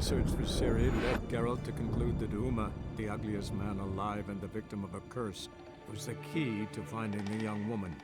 search for Ciri led Geralt to conclude that Uma, the ugliest man alive and the victim of a curse, was the key to finding the young woman.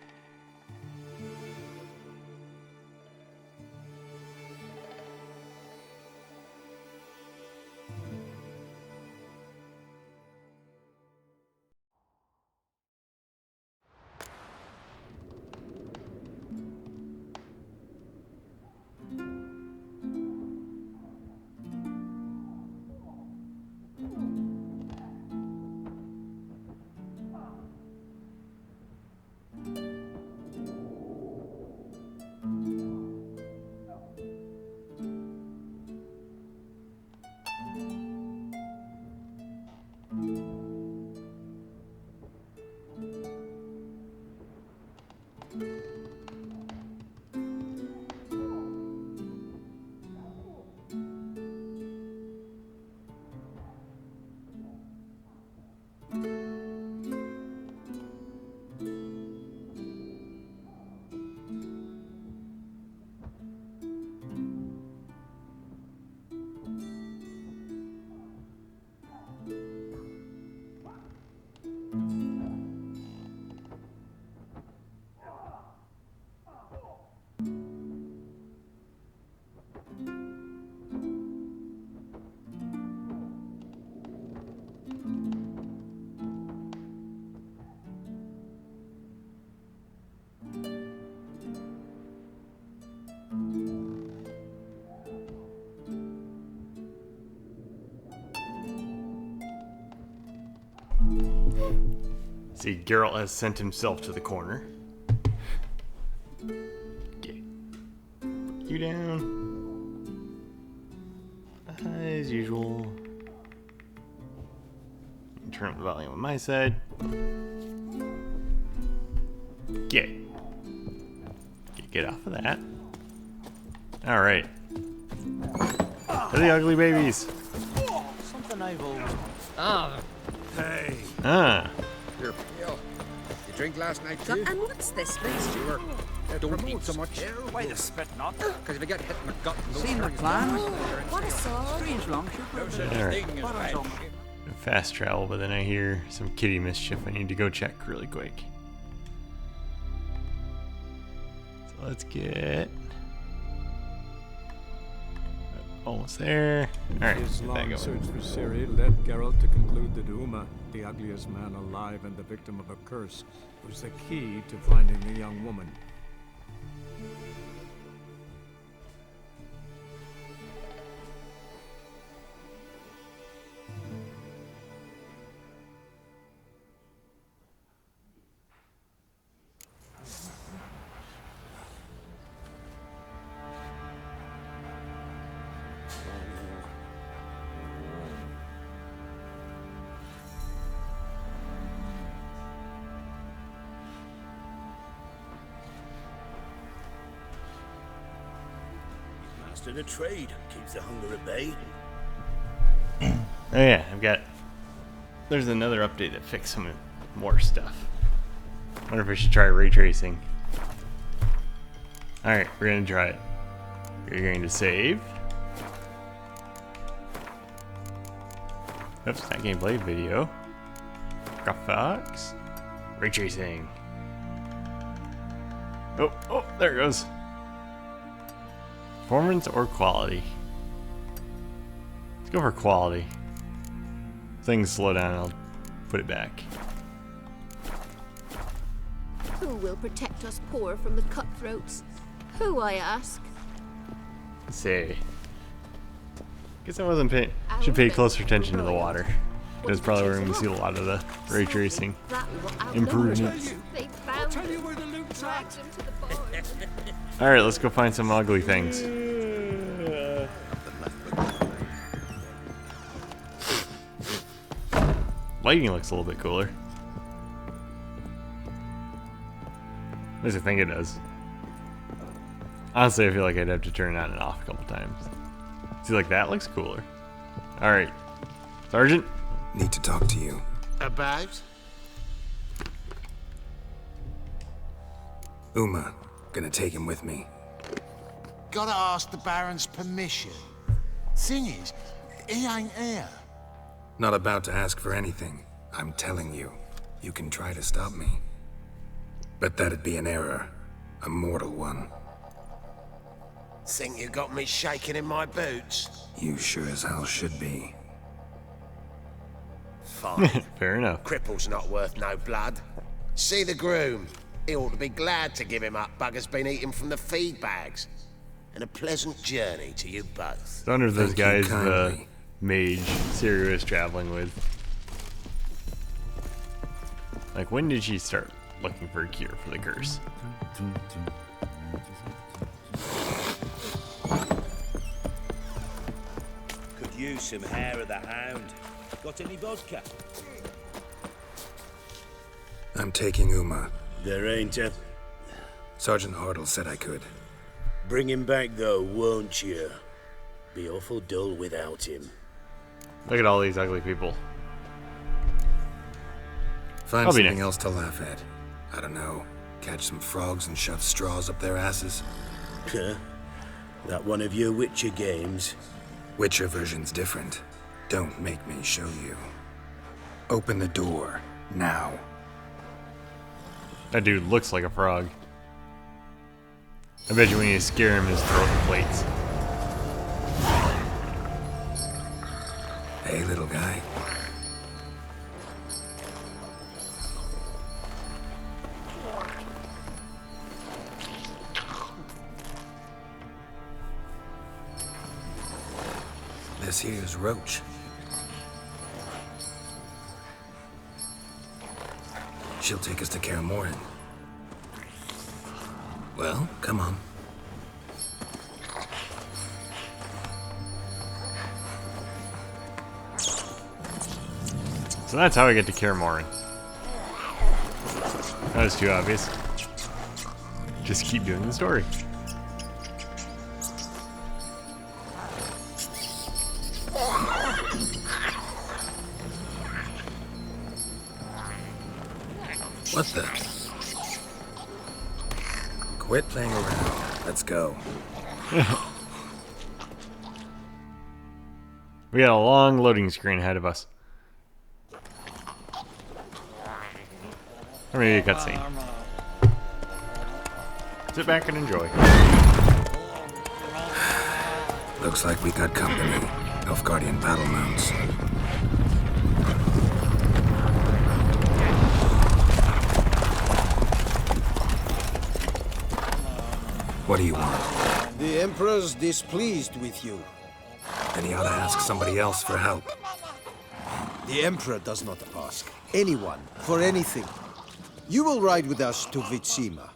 See, Geralt has sent himself to the corner. Get you down. As usual. Turn up the volume on my side. Get off of that. Alright. They're the ugly babies. Something I've always Hey! You're pale. You drink last night So, too? and what's this, please? Sure. Don't eat so much. Why the spit not? Because if you get hit in the gut and those Seen the herrings- plans? What a song. Strange longship. Alright. What a song. Fast travel, but then I hear some kitty mischief. I need to go check really quick. So let's get almost there. Alright, His get that long going. search for Ciri led Geralt to conclude that Uma, the ugliest man alive and the victim of a curse, was the key to finding the young woman. Master the trade keeps the hunger at bay. Oh yeah, there's another update that fixed some more stuff. Wonder if I should try ray tracing. Alright, we're gonna try it. We're going to save. Oops, not gameplay, video. Graphics. Ray tracing. Oh, there it goes. Performance or quality? Let's go for quality. Things slow down, I'll put it back. Who will protect us poor from the cutthroats? Who, I ask? Let's see. Guess I wasn't paying. Should pay closer attention to the water. That's probably where we're going to see a lot of the ray tracing improvements. They found it. Dragged him to the barn. Alright, let's go find some ugly things. Lighting looks a little bit cooler. At least I think it does. Honestly, I feel like I'd have to turn it on and off a couple times. See, like that looks cooler. Alright. Sergeant? Need to talk to you. About? Uma, gonna take him with me. Gotta ask the Baron's permission. Thing is, he ain't here. Not about to ask for anything. I'm telling you. You can try to stop me. But that'd be an error. A mortal one. Think you got me shaking in my boots? You sure as hell should be. Fine. Fair enough. Cripple's not worth no blood. See the groom. He ought to be glad to give him up. Bugger's been eating from the feed bags. And a pleasant journey to you both. I wonder if those Thank you guys the kindly. mage Ciri was traveling with. Like, when did she start looking for a cure for the curse? Could use some hair of the hound. Got any vodka? I'm taking Uma. There ain't a... Sergeant Hartle said I could. Bring him back though, won't you? Be awful dull without him. Look at all these ugly people. Find I'll be something next. else to laugh at. I don't know. Catch some frogs and shove straws up their asses. Huh? That one of your Witcher games? Witcher version's different. Don't make me show you. Open the door. Now. That dude looks like a frog. I bet you when you scare him, his throat inflates. Hey, little guy. This here's Roach. She'll take us to Kaer Morhen. Well, come on. So that's how I get to Kaer Morhen. That was too obvious. Just keep doing the story. What the? Quit playing around. Let's go. We got a long loading screen ahead of us. Or maybe a cutscene. Sit back and enjoy. Looks like we got company. Nilfgaardian battle mounts. What do you want? The Emperor's displeased with you. Then he ought to ask somebody else for help. The Emperor does not ask anyone for anything. You will ride with us to Vitsima.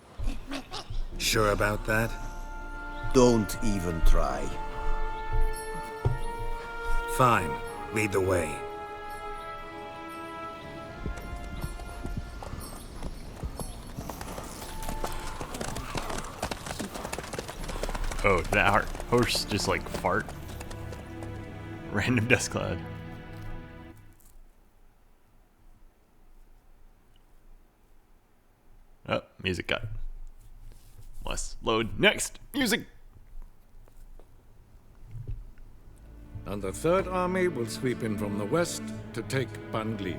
Sure about that? Don't even try. Fine. Lead the way. Oh, did that horse just like fart? Random dust cloud. Oh, music cut. Let's load next. Music! And the Third Army will sweep in from the west to take Banglin.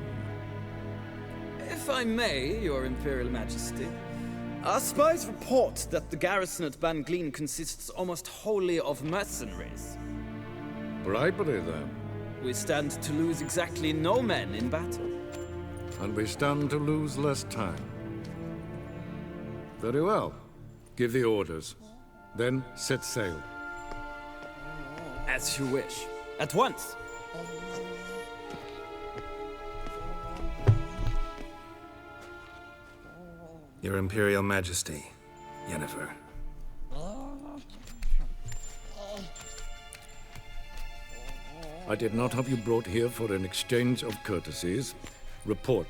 If I may, Your Imperial Majesty, our spies report that the garrison at Banglin consists almost wholly of mercenaries. Bribery, then. We stand to lose exactly no men in battle. And we stand to lose less time. Very well. Give the orders. Then set sail. As you wish. At once. Your Imperial Majesty, Yennefer. I did not have you brought here for an exchange of courtesies. Report.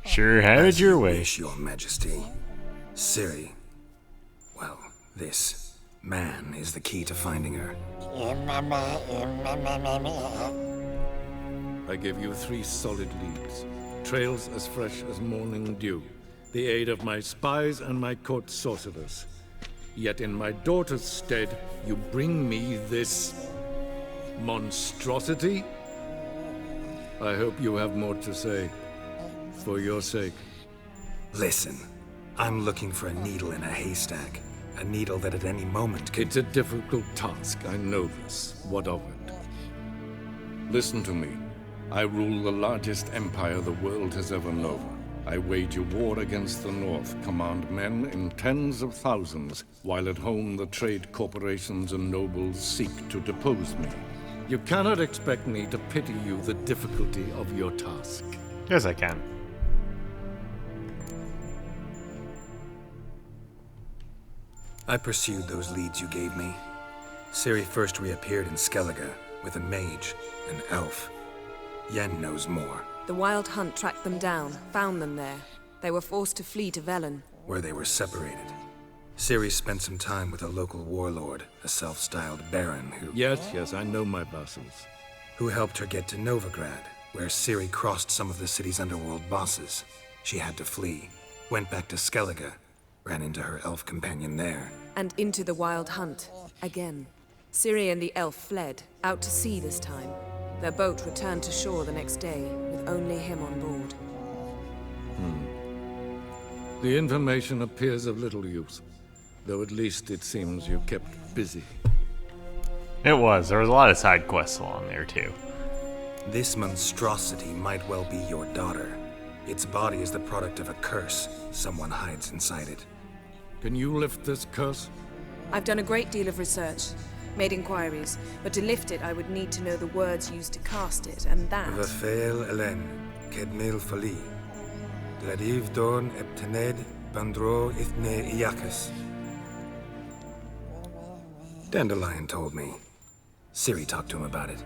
Sure had it your way. Wish, Your Majesty. Ciri. Well, this man is the key to finding her. I give you 3 solid leads. Trails as fresh as morning dew. The aid of my spies and my court sorcerers. Yet in my daughter's stead, you bring me this monstrosity? I hope you have more to say. For your sake. Listen, I'm looking for a needle in a haystack. A needle that at any moment can... It's a difficult task, I know this. What of it? Listen to me. I rule the largest empire the world has ever known. I wage a war against the North, command men in tens of thousands, while at home the trade corporations and nobles seek to depose me. You cannot expect me to pity you the difficulty of your task. Yes, I can. I pursued those leads you gave me. Ciri first reappeared in Skellige with a mage, an elf. Yen knows more. The Wild Hunt tracked them down, found them there. They were forced to flee to Velen. Where they were separated. Ciri spent some time with a local warlord, a self-styled baron who... Yes, I know my vassals. Who helped her get to Novigrad, where Ciri crossed some of the city's underworld bosses. She had to flee, went back to Skellige, ran into her elf companion there. And into the Wild Hunt, again. Ciri and the elf fled, out to sea this time. Their boat returned to shore the next day, with only him on board. The information appears of little use, though at least it seems you kept busy. It was. There was a lot of side quests along there, too. This monstrosity might well be your daughter. Its body is the product of a curse. Someone hides inside it. Can you lift this curse? I've done a great deal of research, made inquiries, but to lift it I would need to know the words used to cast it, and that... Vafael Elen, Kedmil Fali. Gladiv Dorn Eptened Bandro Ithne Iacus. Dandelion told me. Ciri talked to him about it.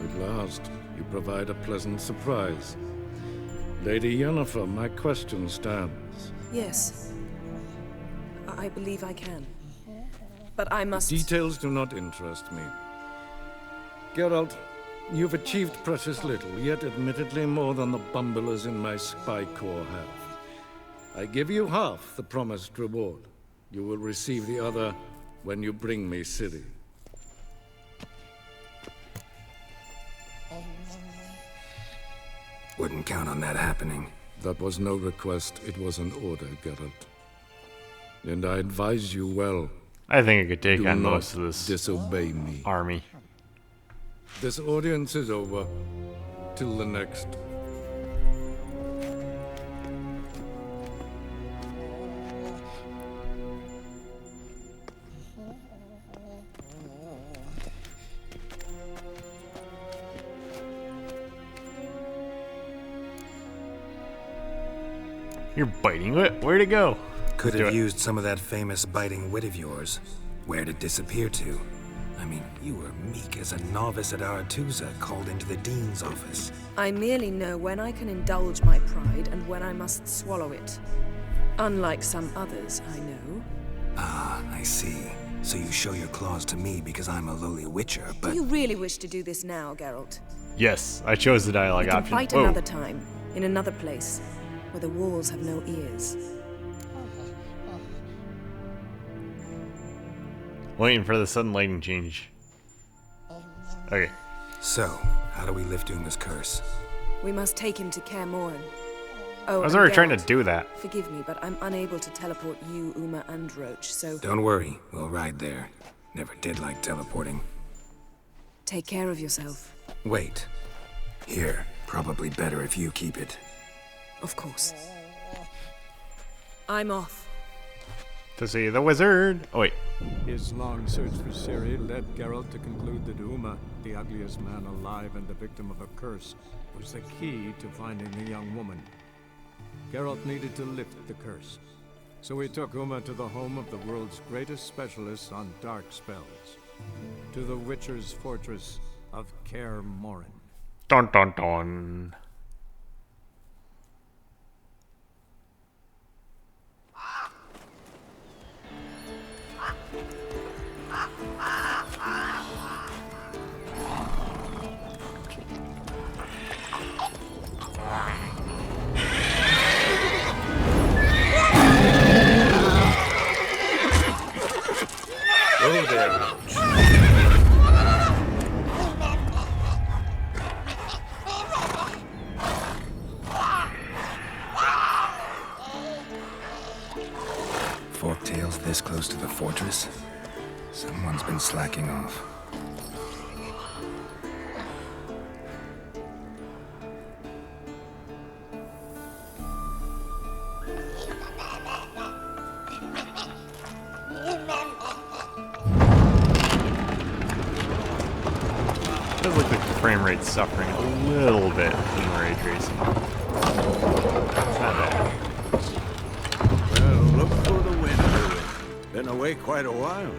At last, you provide a pleasant surprise. Lady Yennefer, my question stands. Yes. I believe I can. But I must... Details do not interest me. Geralt, you've achieved precious little, yet admittedly more than the bumblers in my spy corps have. I give you half the promised reward. You will receive the other when you bring me Ciri. Wouldn't count on that happening. That was no request, it was an order, Geralt. And I advise you well. I think I could take Do on not most of this disobey me. army. This audience is over. Till the next. You're biting it? Where'd it go? Could Do have it. used some of that famous biting wit of yours. Where'd it disappear to? I mean, you were meek as a novice at Aretuza called into the Dean's office. I merely know when I can indulge my pride and when I must swallow it. Unlike some others, I know. Ah, I see. So you show your claws to me because I'm a lowly witcher, but... Do you really wish to do this now, Geralt? Yes, I chose the dialogue We can option. fight Whoa. another time, in another place, where the walls have no ears. Waiting for the sudden lighting change. Okay. So, how do we lift Uma's curse? We must take him to Kaer Morhen. Oh, I was and already trying to Geralt, do that. Forgive me, but I'm unable to teleport you, Uma, and Roach, so Don't worry, we'll ride there. Never did like teleporting. take care of yourself. Wait. Here, probably better if you keep it. Of course. I'm off. To see the wizard. Oh, wait. His long search for Ciri led Geralt to conclude that Uma, the ugliest man alive and the victim of a curse, was the key to finding the young woman. Geralt needed to lift the curse, so he took Uma to the home of the world's greatest specialists on dark spells, to the Witcher's fortress of Kaer Morhen. Dun dun dun. this close to the fortress? Someone's been slacking off. Does look like the frame rate's suffering a little bit from the ray tracing. It's not bad. Well, look for the wind, Lewin. Been away quite a while.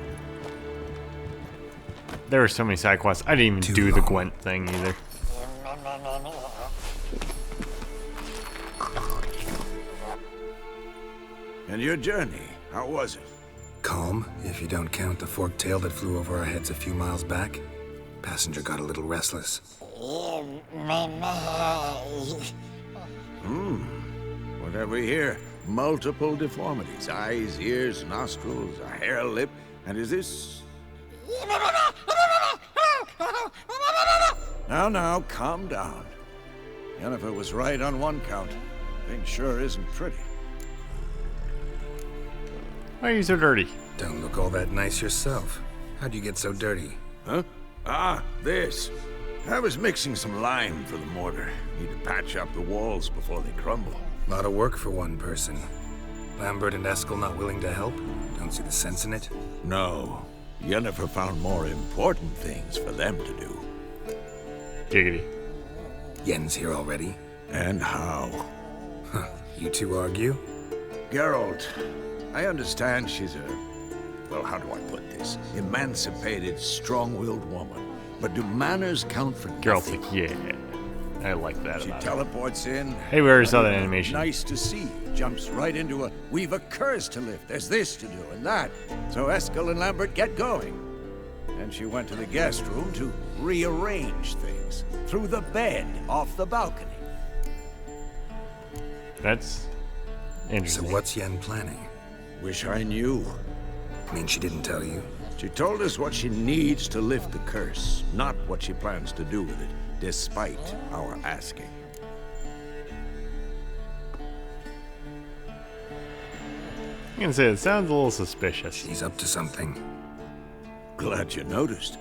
There were so many side quests. I didn't even do the Gwent thing either. And your journey, how was it? Calm, if you don't count the forked tail that flew over our heads a few miles back. Passenger got a little restless. What have we here? Multiple deformities. Eyes, ears, nostrils, a hair lip. And is this... Now, calm down. Yennefer was right on one count. Thing sure isn't pretty. Why are you so dirty? Don't look all that nice yourself. How'd you get so dirty? Huh? Ah, this. I was mixing some lime for the mortar. Need to patch up the walls before they crumble. Lot of work for one person. Lambert and Eskel not willing to help? Don't see the sense in it? No. Yennefer found more important things for them to do. Giggity. Yen's here already? And how? Huh. You two argue? Geralt, I understand she's a... well, how do I put this? Emancipated, strong-willed woman. But do manners count for Geralt's nothing? like, yeah. I like that She about teleports in. Hey, we already saw that animation. Nice to see. Jumps right into a, we've a curse to lift. There's this to do and that. So Eskel and Lambert get going. And she went to the guest room to rearrange things. Through the bed, off the balcony. That's interesting. So what's Yen planning? Wish I knew. Mean she didn't tell you? She told us what she needs to lift the curse, not what she plans to do with it, despite our asking. I'm gonna say it sounds a little suspicious. She's up to something. Glad you noticed.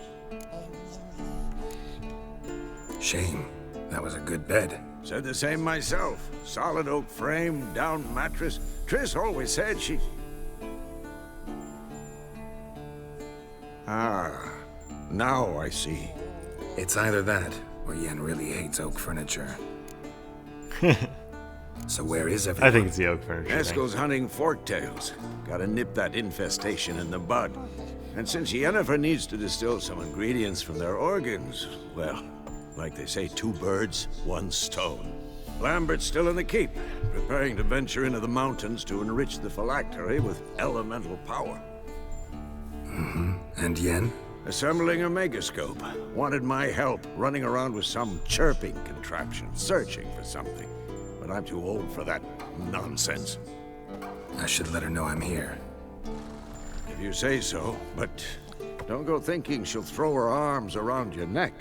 Shame. That was a good bed. Said the same myself. Solid oak frame, down mattress. Triss always said she... Ah, now I see. It's either that, or Yen really hates oak furniture. So where is everyone? I think it's the oak furniture. Eskel's hunting forktails. Gotta nip that infestation in the bud. And since Yennefer needs to distill some ingredients from their organs, well, like they say, 2 birds, 1 stone. Lambert's still in the keep, preparing to venture into the mountains to enrich the phylactery with elemental power. Mm-hmm. And Yen? Assembling a megascope. Wanted my help running around with some chirping contraption, searching for something. But I'm too old for that nonsense. I should let her know I'm here. If you say so, but don't go thinking she'll throw her arms around your neck.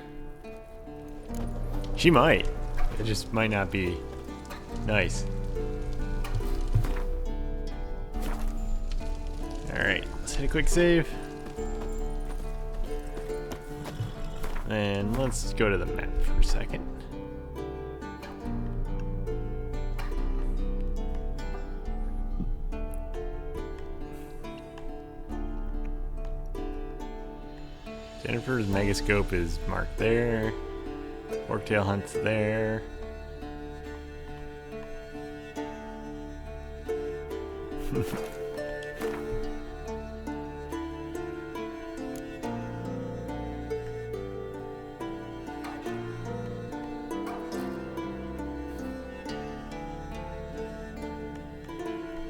She might. It just might not be nice. Alright, let's hit a quick save. And let's go to the map for a second. Jennifer's megascope is marked there. Forktail hunt's there.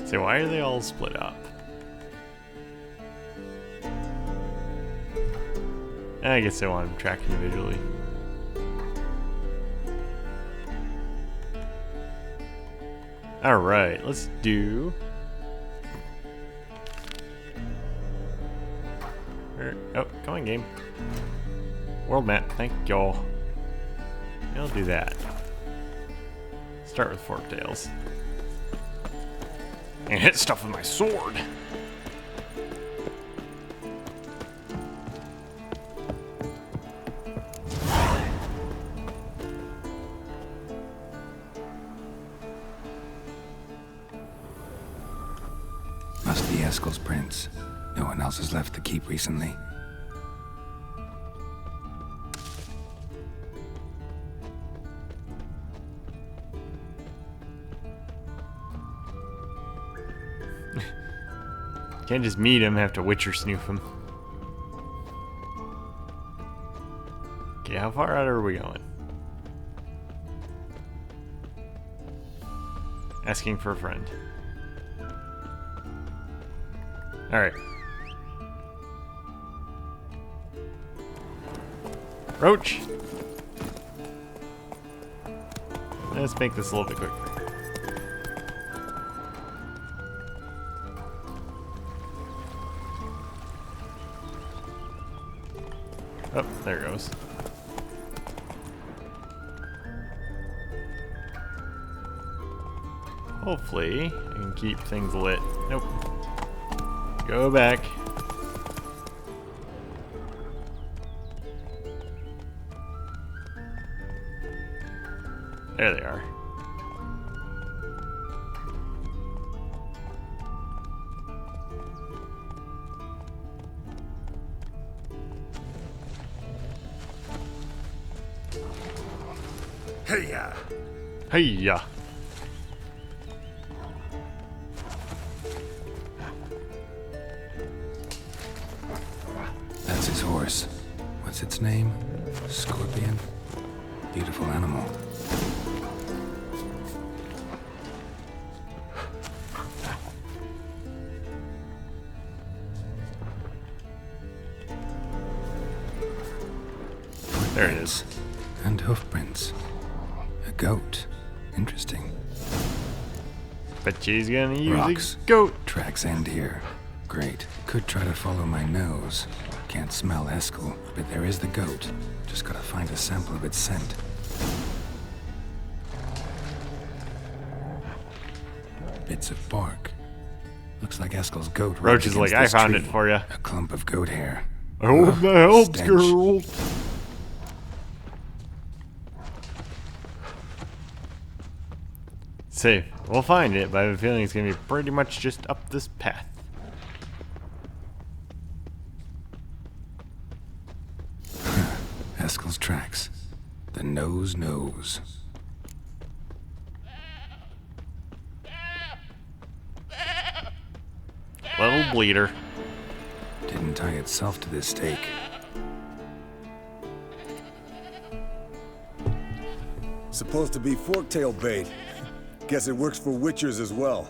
So why are they all split up? I guess I want them tracked individually. Alright, let's do... Oh, come on, game. World map, thank y'all. I'll do that. Start with forktails. And hit stuff with my sword. Must be Eskel's prince. No one else has left the keep recently. Can't just meet him, have to Witcher snoof him. Okay, how far out are we going? Asking for a friend. Alright. Roach! Let's make this a little bit quicker. Oh, there it goes. Hopefully, I can keep things lit. Nope. Go back. There they are. Hey-ya! Hey-ya! That's his horse. What's its name? Scorpion? Beautiful animal. There it is. And hoofprints. A goat. Interesting. Bet she's gonna use Rocks. a goat. Tracks end here. Great. Could try to follow my nose. Can't smell Eskel, but there is the goat. Just gotta find a sample of its scent. Bits of bark. Looks like Eskel's goat. Roach is like, I found it for you. A clump of goat hair. I hope that helps, stench. girl. Safe. We'll find it, but I have a feeling it's gonna be pretty much just up this path. Eskel's tracks. The nose knows. Little bleeder. Didn't tie itself to this stake. Supposed to be forktail bait. Guess it works for witchers as well.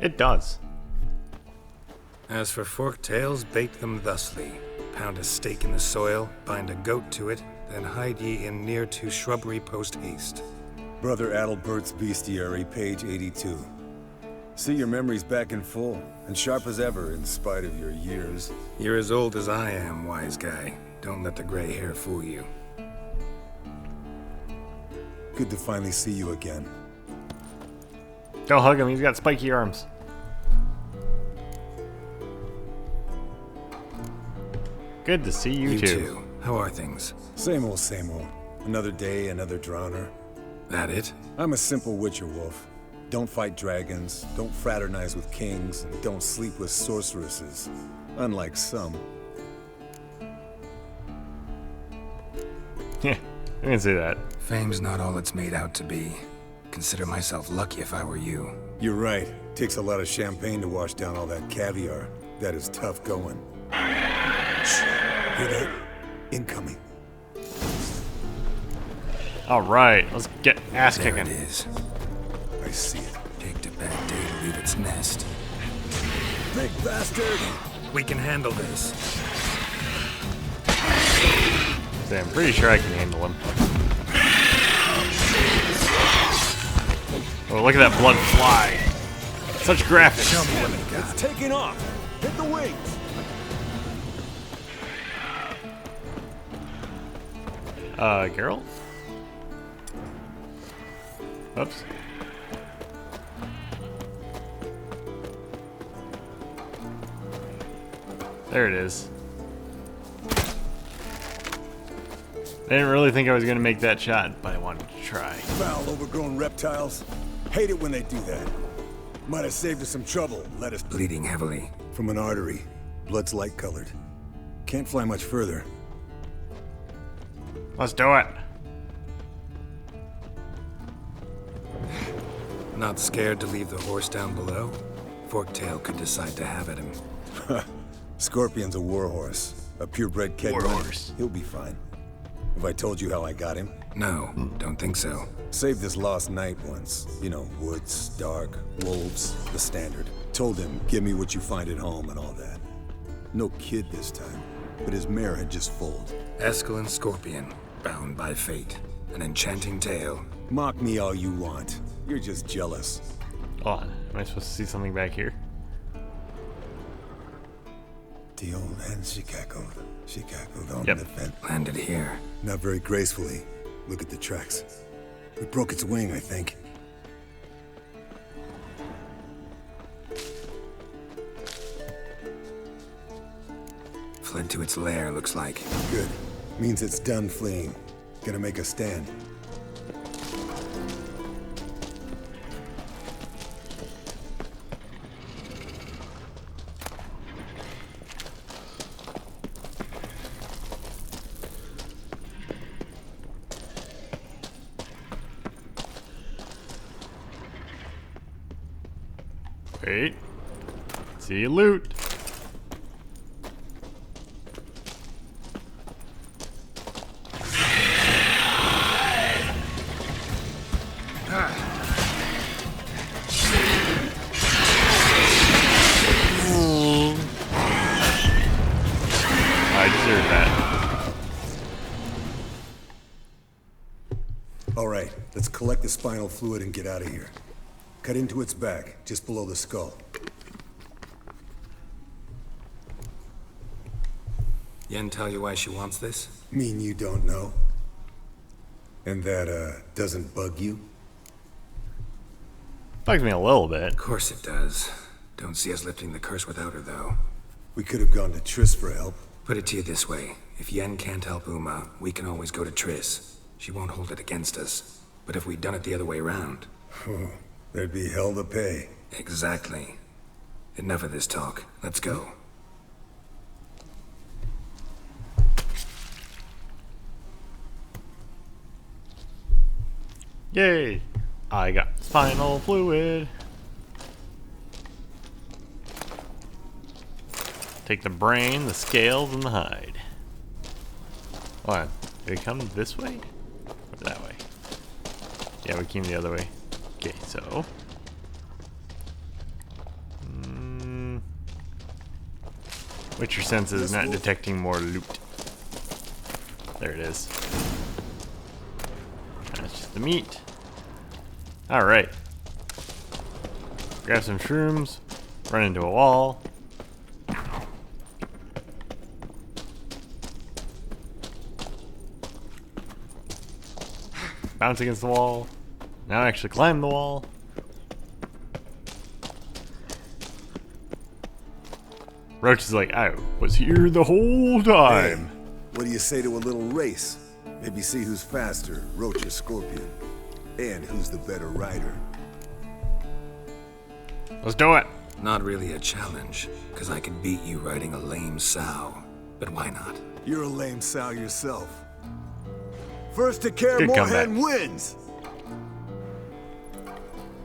It does. As for forktails, bait them thusly. Pound a stake in the soil, bind a goat to it, then hide ye in near to shrubbery post haste. Brother Adalbert's Bestiary, page 82. See your memories back in full, and sharp as ever in spite of your years. You're as old as I am, wise guy. Don't let the gray hair fool you. Good to finally see you again. Don't hug him, he's got spiky arms. Good to see you too. How are things? Same old, same old. Another day, another drowner. That it? I'm a simple witcher wolf. Don't fight dragons, don't fraternize with kings, and don't sleep with sorceresses. Unlike some. Yeah, I can say that. Fame's not all it's made out to be. Consider myself lucky if I were you. You're right. Takes a lot of champagne to wash down all that caviar. That is tough going. Shh. Hear that? Incoming. Alright, let's get ass There kicking. it is. I see it. Picked a bad day to leave its nest. Big bastard! We can handle this. So I'm pretty sure I can handle him. Oh, look at that blood fly. Such graphics. Tell me what you got. It's taking off! Hit the wings! Geralt? Oops. There it is. didn't really think I was gonna make that shot, but I wanted to try. Foul, overgrown reptiles. Hate it when they do that. Might have saved us some trouble. Let us Bleeding heavily. from an artery. Blood's light colored. Can't fly much further. Let's do it. Not scared to leave the horse down below? Forktail could decide to have at him. Scorpion's a warhorse. A purebred keg. Warhorse. He'll be fine. Have I told you how I got him? No, don't think so. Saved this lost knight once. You know, woods, dark, wolves, the standard. Told him, give me what you find at home and all that. No kid this time, but his mare had just foaled. Eskel and Scorpion, bound by fate. An enchanting tale. Mock me all you want. You're just jealous. Hold on. Am I supposed to see something back here? The old hen, she cackled. She cackled on Yep. the fence. Landed here. Not very gracefully. Look at the tracks. We broke its wing, I think. Fled to its lair, looks like. Good. Means it's done fleeing. Gonna make a stand. Wait. See loot. I deserve that. All right, let's collect the spinal fluid and get out of here. Cut into its back, just below the skull. Yen tell you why she wants this? Mean you don't know? And that, doesn't bug you? Bugs me a little bit. Of course it does. Don't see us lifting the curse without her, though. We could have gone to Triss for help. Put it to you this way. If Yen can't help Uma, we can always go to Triss. She won't hold it against us. But if we'd done it the other way around... Oh, there'd be hell to pay. Exactly. Enough of this talk. Let's go. Yay! I got spinal fluid. Take the brain, the scales, and the hide. Hold on. Did we come this way? Or that way? Yeah, we came the other way. Okay, so... What's your sense is not detecting more loot? There it is. That's just the meat. Alright. Grab some shrooms. Run into a wall. Bounce against the wall. Now actually climb the wall. Roach is like, I was here the whole time. Hey, what do you say to a little race? Maybe see who's faster, Roach or Scorpion. And who's the better rider. Let's do it. Not really a challenge, because I could beat you riding a lame sow. But why not? You're a lame sow yourself. First to care Good Moorhead comeback. wins!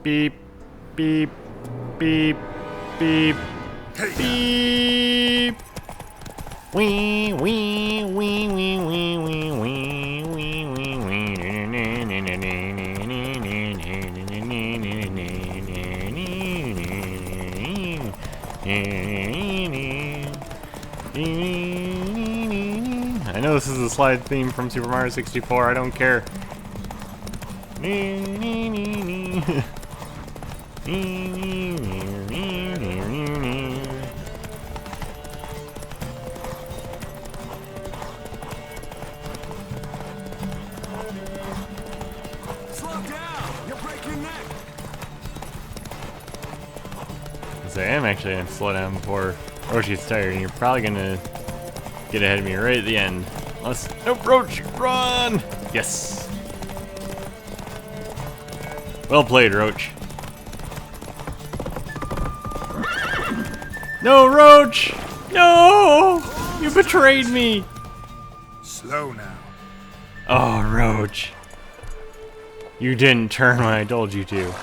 Beep, beep, beep, beep, beep. Wee, wee, wee, wee, wee, wee, wee, wee, wee, I know this is a slide theme from Super Mario 64, I don't care. Slow down! You'll break your neck! I am actually gonna slow down before Roach gets tired, and you're probably gonna get ahead of me right at the end. Let's. Nope, Roach, run! Yes. Well played, Roach. No, Roach! No! You betrayed me! Slow now. Oh, Roach. You didn't turn when I told you to.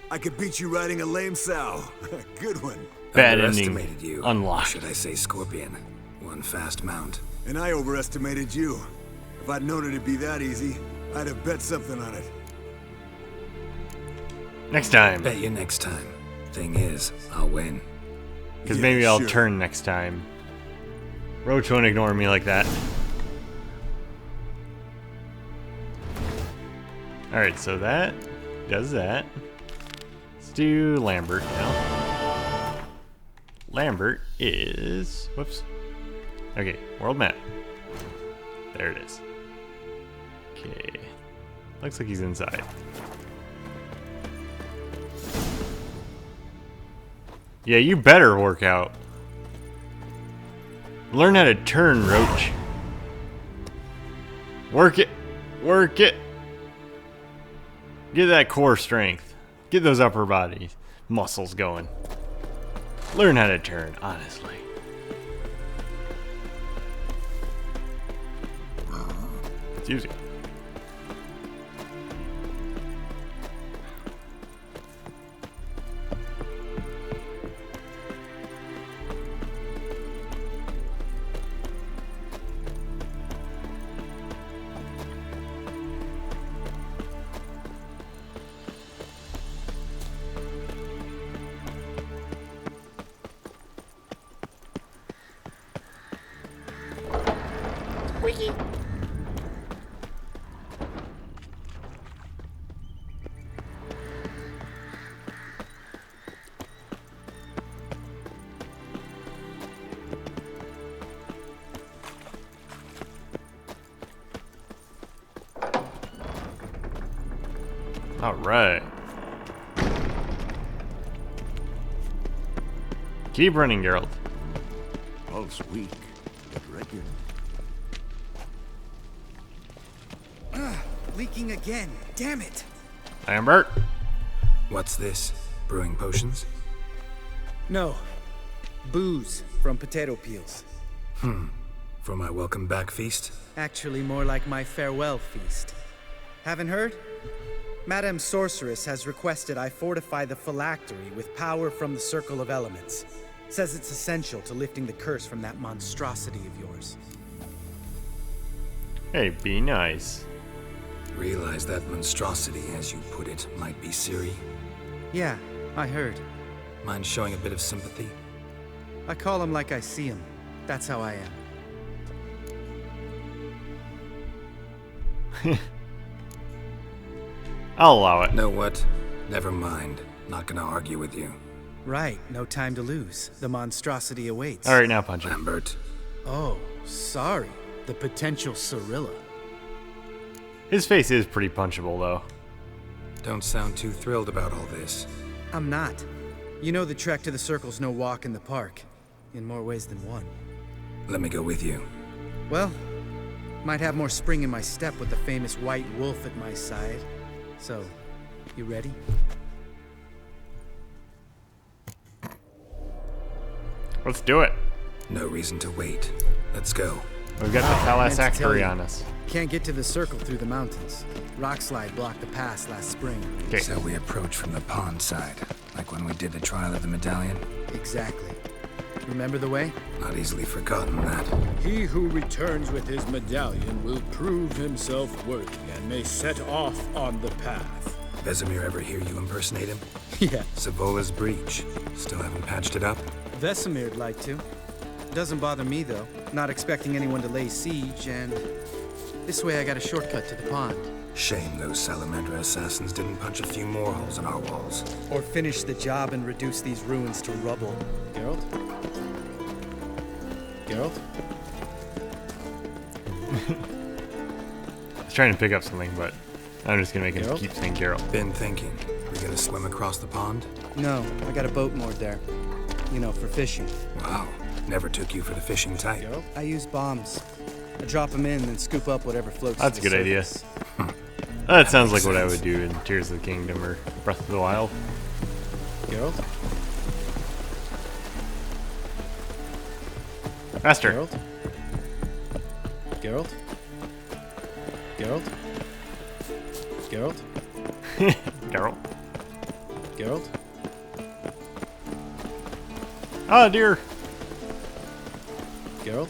I could beat you riding a lame sow. Good one. Bad ending Underestimated you. unlocked. Should I say Scorpion? One fast mount. And I overestimated you. If I'd known it'd be that easy, I'd have bet something on it. Next time. Bet you next time. Thing is, I'll win. Because Yeah, maybe I'll sure. turn next time. Roach won't ignore me like that. Alright, so that does that. Let's do Lambert now. Lambert is... Whoops. Okay, world map. There it is. Okay. Looks like he's inside. Yeah, you better work out. Learn how to turn, Roach. Work it. Work it. Get that core strength. Get those upper body muscles going. Learn how to turn, honestly. It's easy. Wiki. All right. Keep running, Geralt. Pulse weak, but regular. Leaking again. Damn it. Lambert. What's this? Brewing potions? No. Booze from potato peels. For my welcome back feast? Actually, more like my farewell feast. Haven't heard? Madame Sorceress has requested I fortify the phylactery with power from the Circle of Elements. Says it's essential to lifting the curse from that monstrosity of yours. Hey, be nice. Realize that monstrosity, as you put it, might be Ciri. Yeah, I heard. Mind showing a bit of sympathy? I call him like I see him. That's how I am. I'll allow it. Know what? Never mind. Not gonna argue with you. Right, no time to lose. The monstrosity awaits. All right, now punch him. Lambert. Oh, sorry. The potential Cirilla. His face is pretty punchable, though. Don't sound too thrilled about all this. I'm not. You know the trek to the Circle's no walk in the park. In more ways than one. Let me go with you. Well, might have more spring in my step with the famous White Wolf at my side. So, you ready? Let's do it. No reason to wait. Let's go. We've got the Thalassacery on us. Can't get to the Circle through the mountains. Rockslide blocked the pass last spring. Okay. So we approach from the pond side, like when we did the trial of the medallion? Exactly. Remember the way? Not easily forgotten that. He who returns with his medallion will prove himself worthy and may set off on the path. Vesemir ever hear you impersonate him? Yeah. Savola's breach. Still haven't patched it up? Vesemir'd like to. Doesn't bother me, though. Not expecting anyone to lay siege, and this way I got a shortcut to the pond. Shame those Salamandra assassins didn't punch a few more holes in our walls. Or finish the job and reduce these ruins to rubble. Geralt? Geralt? I was trying to pick up something, but I'm just gonna make him keep saying Geralt. Been thinking. We gonna swim across the pond? No, I got a boat moored there. You know, for fishing. Wow. Never took you for the fishing type. I use bombs. I drop them in, then scoop up whatever floats. That's a to the good idea. surface. That sounds like what I would do in Tears of the Kingdom or Breath of the Wild. Geralt? Faster. Geralt? Geralt? Geralt? Geralt. Geralt? Oh dear. Geralt?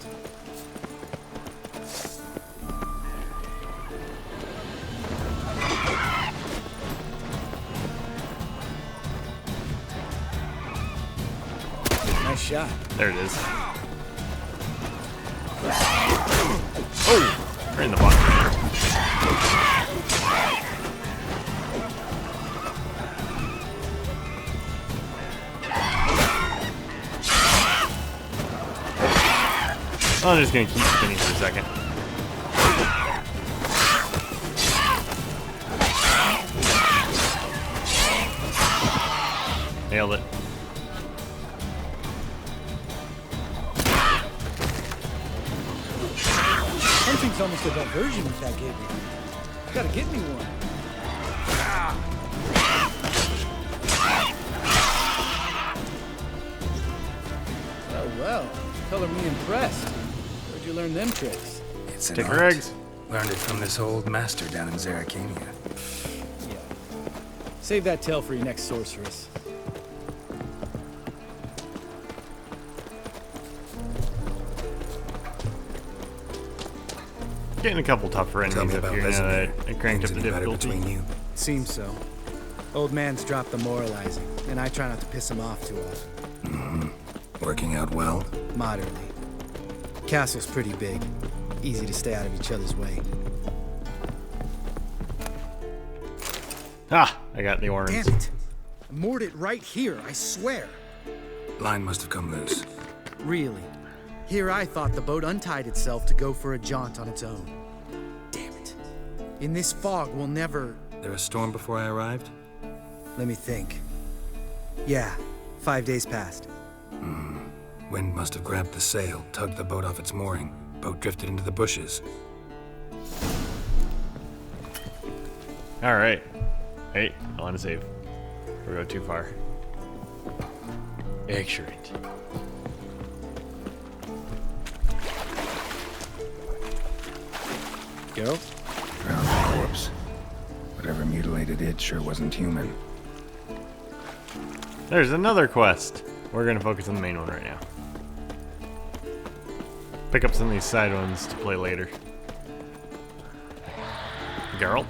Nice shot. There it is. Oh! Right in the bottom. I'm just gonna keep spinning for a second. Nailed it. Something's almost a diversion with that Gabriel. Gotta get me one. Oh well, color me impressed. Where'd you learn them tricks? It's an Take art. her eggs. Learned it from this old master down in Zerrikania. Yeah. Save that tale for your next sorceress. Getting a couple tougher Tell enemies me up about here now that Vesemir. I cranked up Things the any better difficulty. between you? Seems so. Old man's dropped the moralizing, and I try not to piss him off too often. Working out well? Moderately. Castle's pretty big. Easy to stay out of each other's way. Ah, I got the orange. Damn it! I moored it right here, I swear. Line must have come loose. Really. Here I thought the boat untied itself to go for a jaunt on its own. Damn it. In this fog, we'll never... There a storm before I arrived? Let me think. Yeah, 5 days passed. Wind must have grabbed the sail, tugged the boat off its mooring. Boat drifted into the bushes. Alright. Hey, I want to save. We'll go too far. Excellent. Geralt? Drowned the corpse. Whatever mutilated it sure wasn't human. There's another quest. We're gonna focus on the main one right now. Pick up some of these side ones to play later. Geralt?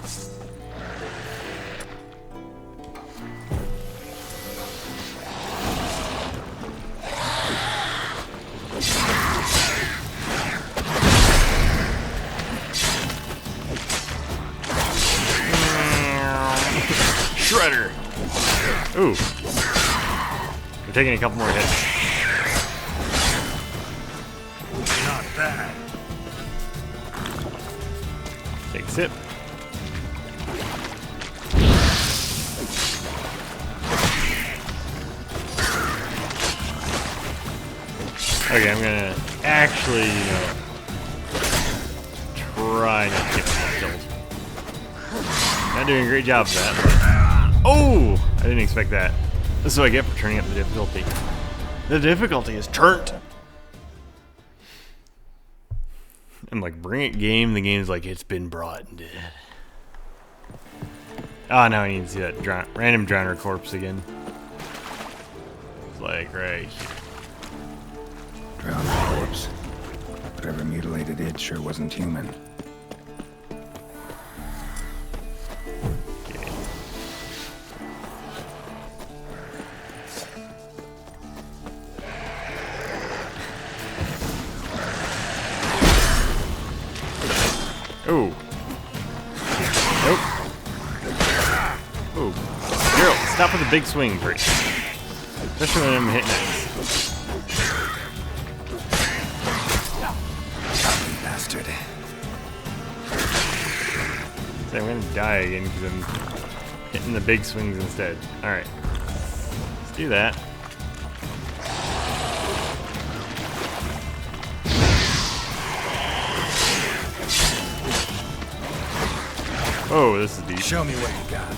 Shredder! Ooh. We're taking a couple more hits. Not bad. Take a sip. Okay, I'm gonna actually, try not to get myself killed. Not doing a great job of that, but... Oh! I didn't expect that. This is what I get for turning up the difficulty. The difficulty is turned! I'm like, bring it game. The game's like, it's been brought. Oh, now I need to see that random drowner corpse again. It's like right here. Drowned the corpse. Whatever mutilated it sure wasn't human. Okay. Ooh. Nope. Ooh. Geralt, stop with the big swing, please. Especially when I'm hitting it. Bastard. So I'm gonna die again because I'm hitting the big swings instead. Alright. Let's do that. Oh, this is deep. Show me what you got.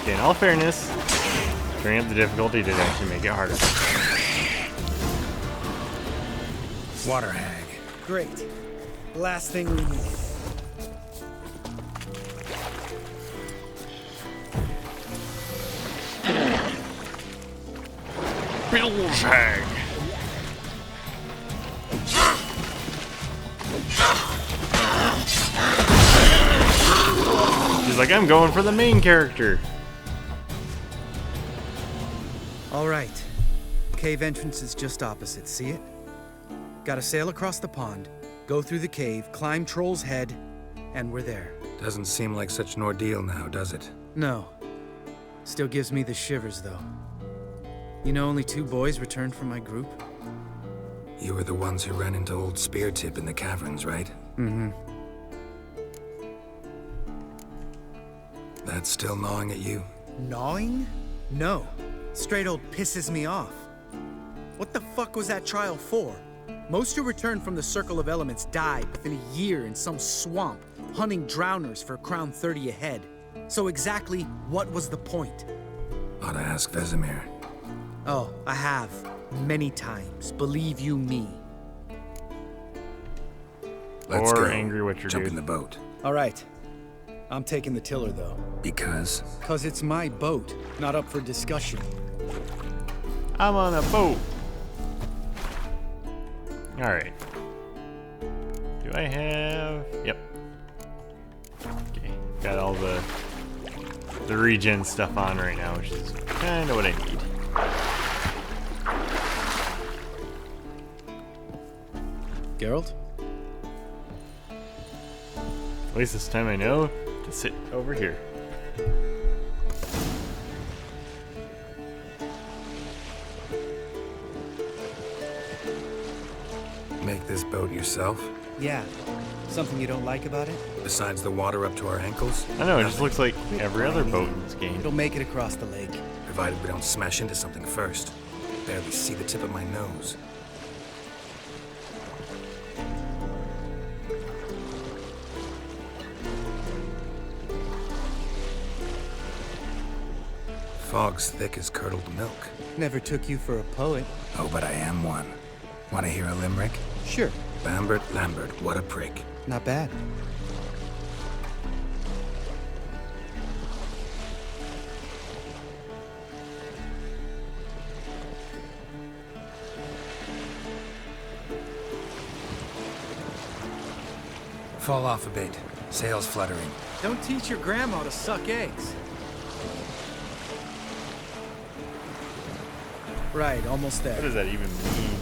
Okay, in all fairness, turning up the difficulty did actually make it harder. Water hag. Great. Last thing we need. Bill's hag. She's like, I'm going for the main character. All right. Cave entrance is just opposite. See it? Gotta sail across the pond, go through the cave, climb Troll's Head, and we're there. Doesn't seem like such an ordeal now, does it? No. Still gives me the shivers, though. You know, only 2 boys returned from my group. You were the ones who ran into old Speartip in the caverns, right? Mm-hmm. That's still gnawing at you? Gnawing? No. Straight old pisses me off. What the fuck was that trial for? Most who returned from the Circle of Elements died within a year in some swamp, hunting drowners for a crown 30 a head. So exactly what was the point? Ought to ask Vesemir. Oh, I have. Many times. Believe you me. Let's or go. angry with your Jump dude. in the boat. All right. I'm taking the tiller, though. Because? 'Cause it's my boat, not up for discussion. I'm on a boat. Alright. Do I have... Yep. Okay. Got all the regen stuff on right now, which is kind of what I need. Geralt? At least this time I know to sit over here. Make this boat yourself? Yeah. Something you don't like about it? Besides the water up to our ankles? I know, it just looks like every other boat in this game. It'll make it across the lake. Provided we don't smash into something first. Barely see the tip of my nose. Fog's thick as curdled milk. Never took you for a poet. Oh, but I am one. Want to hear a limerick? Sure. Lambert, Lambert, what a prick. Not bad. Fall off a bit. Sails fluttering. Don't teach your grandma to suck eggs. Right, almost there. What does that even mean?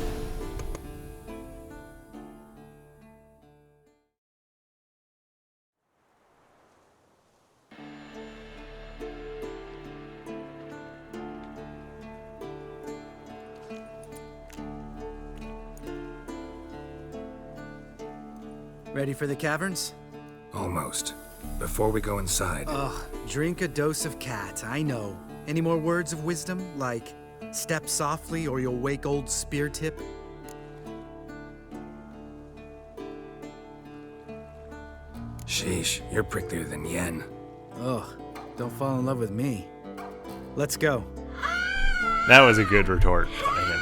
Ready for the caverns? Almost. Before we go inside. Ugh, drink a dose of cat, I know. Any more words of wisdom, like step softly or you'll wake old Speartip? Sheesh, you're pricklier than Yen. Ugh, don't fall in love with me. Let's go. That was a good retort by him.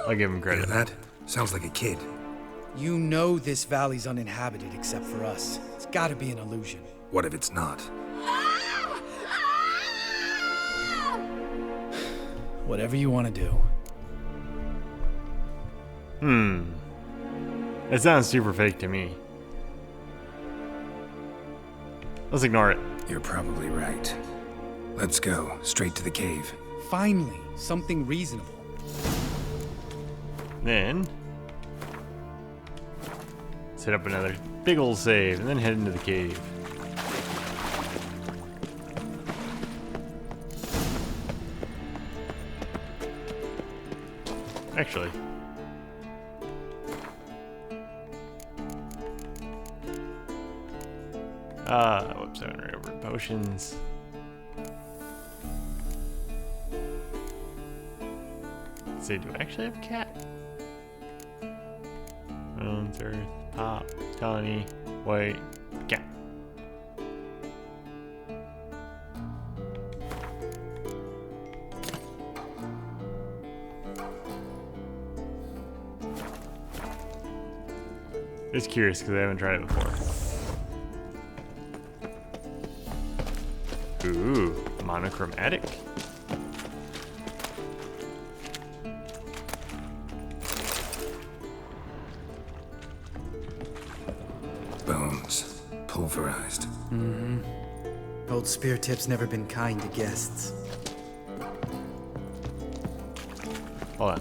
I'll give him credit. Hear that? Sounds like a kid. You know this valley's uninhabited except for us. It's gotta be an illusion. What if it's not? Whatever you want to do. It sounds super fake to me. Let's ignore it. You're probably right. Let's go, straight to the cave. Finally, something reasonable. Then... let's hit up another big old save, and then head into the cave. Actually... whoops, I went right over to potions. Let's see, do I actually have a cat? Earth, Pop, Tony, White, Cat. Just curious because I haven't tried it before. Ooh, monochromatic. Bones. Pulverized. Mm-hmm. Old Spear Tip's never been kind to guests. Hold on.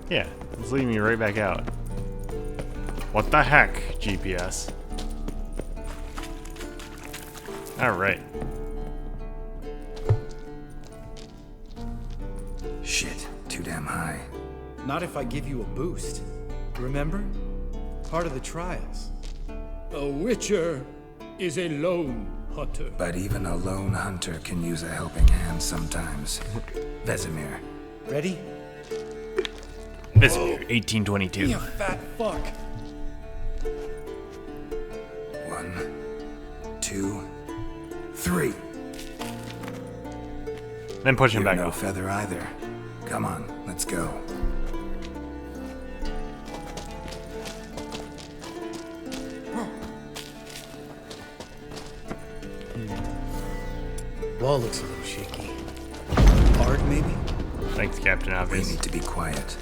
Yeah, it's leading me right back out. What the heck, GPS? Alright. Shit, too damn high. Not if I give you a boost. Remember? Part of the trials. A witcher is a lone hunter. But even a lone hunter can use a helping hand sometimes. Vesemir. Ready? Vesemir, 1822. You fat fuck. 1, 2, 3. Then push him You're back no off. feather either. Come on, let's go. Wall looks a little shaky. Hard, maybe? Thanks, Captain Obvious. We need to be quiet.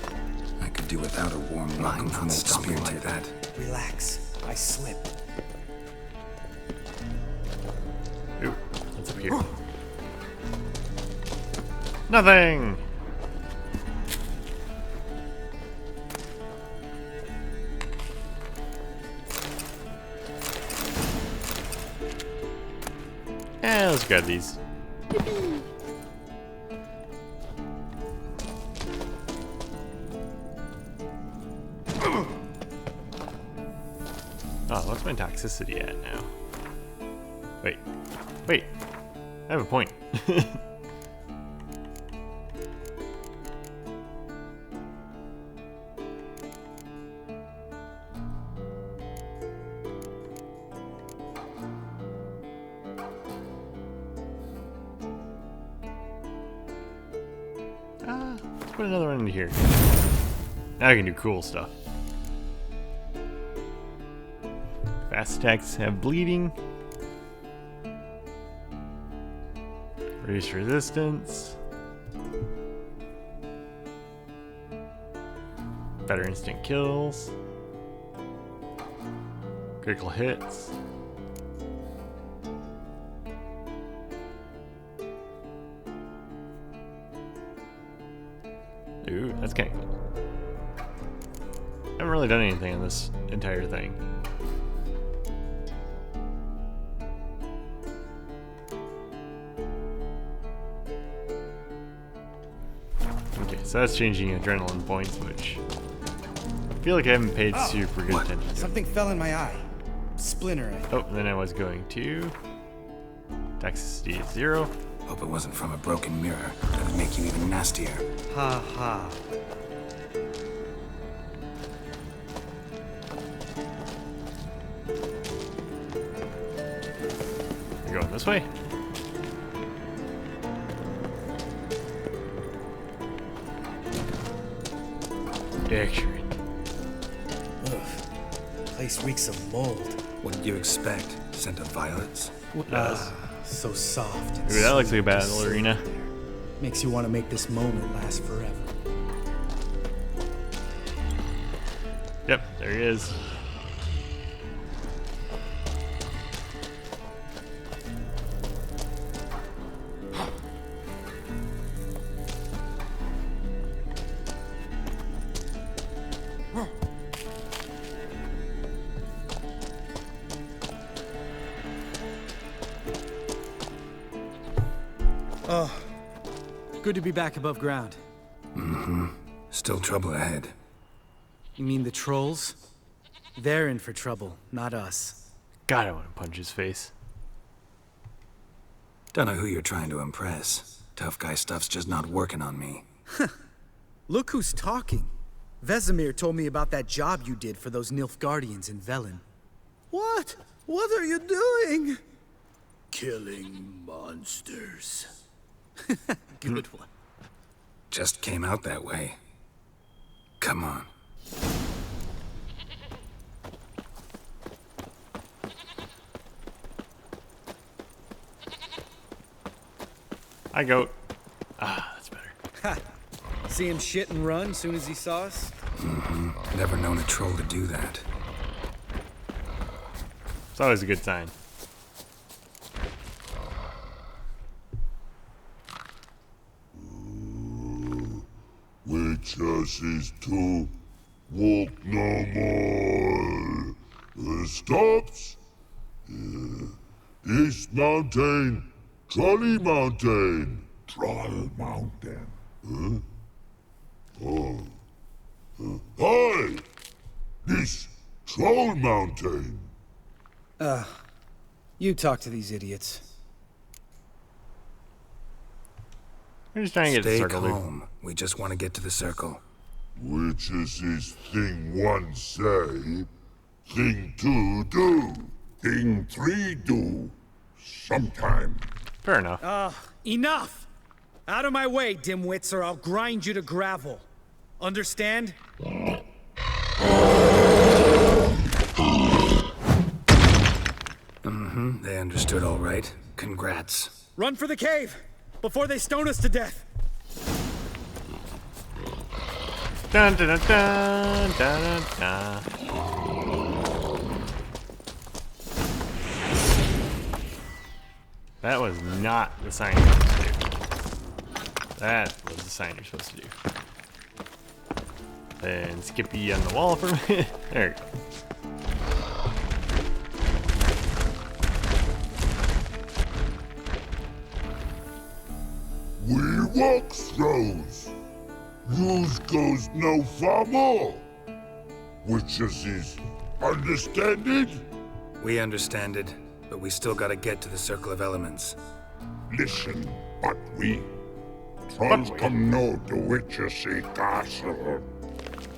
I could do without a warm welcome from old Spear like that. Relax. I slipped. Ooh, what's up here? Nothing! Yeah, let's grab these. Oh, what's my toxicity at now? Wait. Wait. I have a point. Let's put another one in here. Now I can do cool stuff. Fast attacks have bleeding. Reduce resistance. Better instant kills. Critical hits. Ooh, that's kind of cool. Haven't really done anything on this entire thing. Okay, so that's changing adrenaline points, which I feel like I haven't paid super good attention to. Something fell in my eye. Splinter. Oh, then I was going to toxicity is 0. Hope it wasn't from a broken mirror. That would make you even nastier. Ha ha. You're going this way? Excellent. Ugh. Place reeks of mold. What did you expect? Scent of violets? So soft. And Ooh, that looks like a sweet to battle sit arena. there. Makes you want to make this moment last forever. Yep, there he is. Oh, good to be back above ground. Mm-hmm. Still trouble ahead. You mean the trolls? They're in for trouble, not us. God, I want to punch his face. Don't know who you're trying to impress. Tough guy stuff's just not working on me. Look who's talking. Vesemir told me about that job you did for those Nilfgaardians in Velen. What? What are you doing? Killing monsters. Good one. Just came out that way. Come on. Hi, goat. Ah, that's better. Ha! See him shit and run soon as he saw us? Mm-hmm. Never known a troll to do that. It's always a good sign. Witches is to walk no more. Stops. This mountain, Trolley Mountain. Troll Mountain. Huh? Oh. Hi! This Troll Mountain. You talk to these idiots. We're just trying to get to the Stay circle, dude. calm. We just want to get to the circle. Witches is thing one say, thing two do, thing three do. Sometime. Fair enough. Enough! Out of my way, dimwits, or I'll grind you to gravel. Understand? Mm-hmm. They understood all right. Congrats. Run for the cave! Before they stone us to death! Dun dun dun dun dun dun. That was not the sign you're supposed to do. That was the sign you're supposed to do. Then Skippy on the wall for a minute. There you go. We walk throws. Yous goes no far more. Witches is understand it? We understand it, but we still gotta get to the Circle of Elements. Listen, but we trolls come know the Witches castle.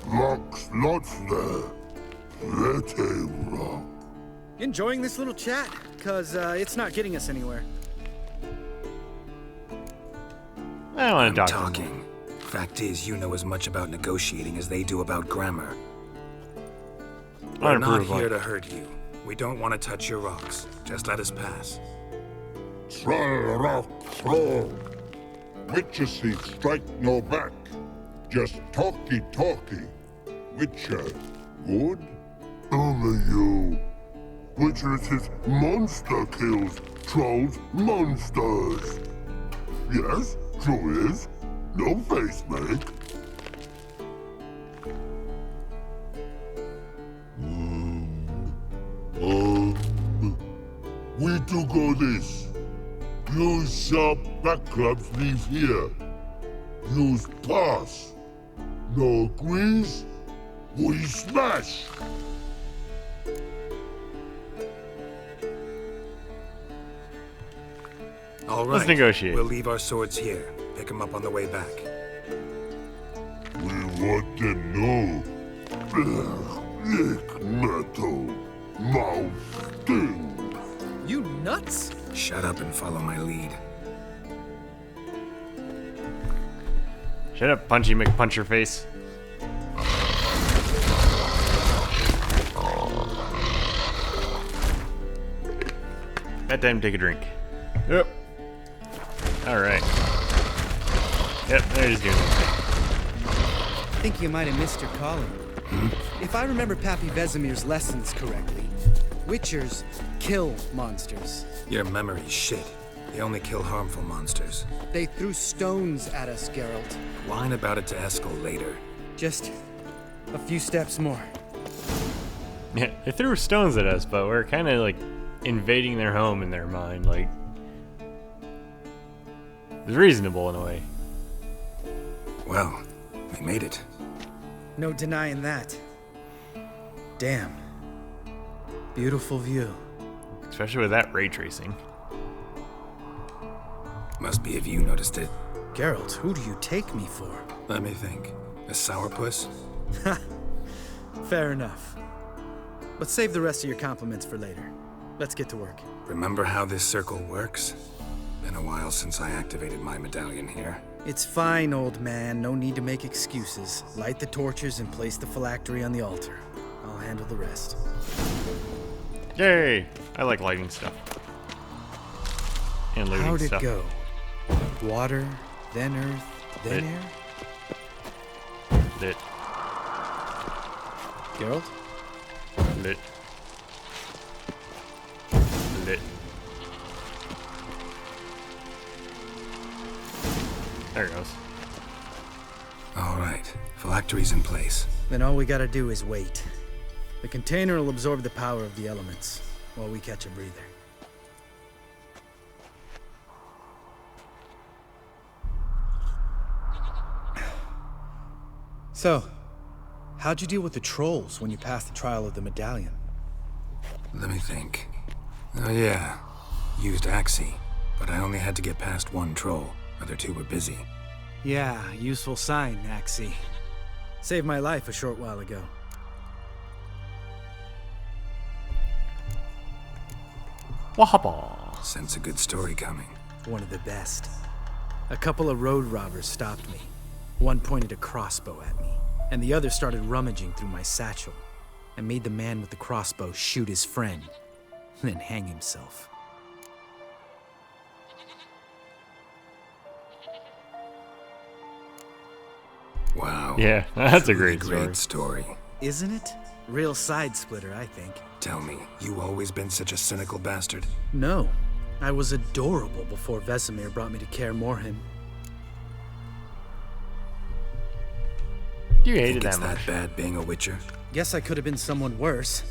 Rocks lots there. Let him rock. Enjoying this little chat? Cause it's not getting us anywhere. I don't want I'm to talk. talking. Fact is, you know as much about negotiating as they do about grammar. We're not here to hurt you. We don't want to touch your rocks. Just let us pass. Troll rock troll. Witches strike no back. Just talky. Witcher, good? Only you. Witches is monster kills. Trolls monsters. Yes, true is. No face make. We do go this. Use sharp back clubs leave here. Use pass. No agrees? We smash. All right. Let's negotiate. We'll leave our swords here. Pick them up on the way back. We want them know. Lick metal. Mouth sting. You nuts? Shut up and follow my lead. Shut up, Punchy McPuncherface. That time, take a drink. Yep. Alright. Yep, they're just doing their thing. I think you might have missed your calling. If I remember Pappy Vesemir's lessons correctly, Witchers kill monsters. Your memory's shit. They only kill harmful monsters. They threw stones at us, Geralt. Whine about it to Eskel later. Just a few steps more. Yeah, they threw stones at us, but we're kind of like invading their home in their mind. Like, it's reasonable in a way. Well, we made it. No denying that. Damn. Beautiful view. Especially with that ray tracing. Must be if you noticed it. Geralt, who do you take me for? Let me think. A sourpuss? Fair enough. But save the rest of your compliments for later. Let's get to work. Remember how this circle works? Been a while since I activated my medallion here. It's fine, old man. No need to make excuses. Light the torches and place the phylactery on the altar. I'll handle the rest. Yay! I like lighting stuff. And looting How'd it stuff. go? Water, then earth, then Lit. air? Lit. Geralt? Lit. Lit. There it goes. All right. Phylactery's in place. Then all we gotta do is wait. The container will absorb the power of the elements while we catch a breather. So, how'd you deal with the trolls when you passed the trial of the medallion? Let me think. Oh yeah. Used Axii, but I only had to get past one troll. Other two were busy. Yeah, useful sign, Axii. Saved my life a short while ago. Wahaba. Sense a good story coming. One of the best. A couple of road robbers stopped me. One pointed a crossbow at me, and the other started rummaging through my satchel, and made the man with the crossbow shoot his friend, then hang himself. Wow. Yeah, that's a Truly great story. Isn't it? Real side splitter, I think. Tell me, you always been such a cynical bastard? No. I was adorable before Vesemir brought me to Kaer Morhen. You hated Think it's that much. that bad being a witcher? Guess I could have been someone worse.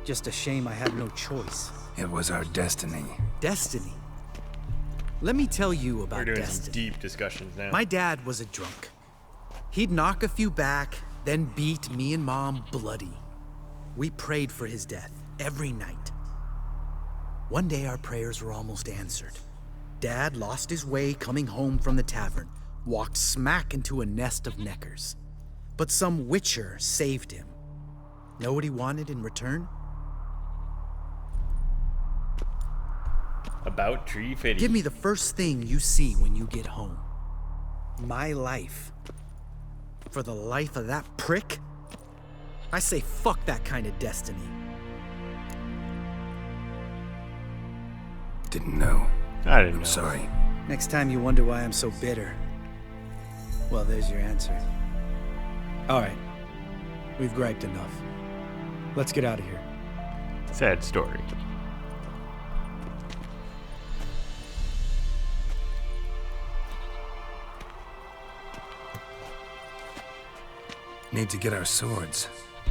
Just a shame I had no choice. It was our destiny. Destiny? Let me tell you We're about doing some destiny. deep discussions now. My dad was a drunk. He'd knock a few back, then beat me and Mom bloody. We prayed for his death every night. One day our prayers were almost answered. Dad lost his way coming home from the tavern, walked smack into a nest of neckers. But some witcher saved him. Know what he wanted in return? About Tree Fitty. Give me the first thing you see when you get home. My life. For the life of that prick? I say fuck that kind of destiny. Didn't know. I didn't know. I'm sorry. Next time you wonder why I'm so bitter, well, there's your answer. All right. We've griped enough. Let's get out of here. Sad story. Need to get our swords.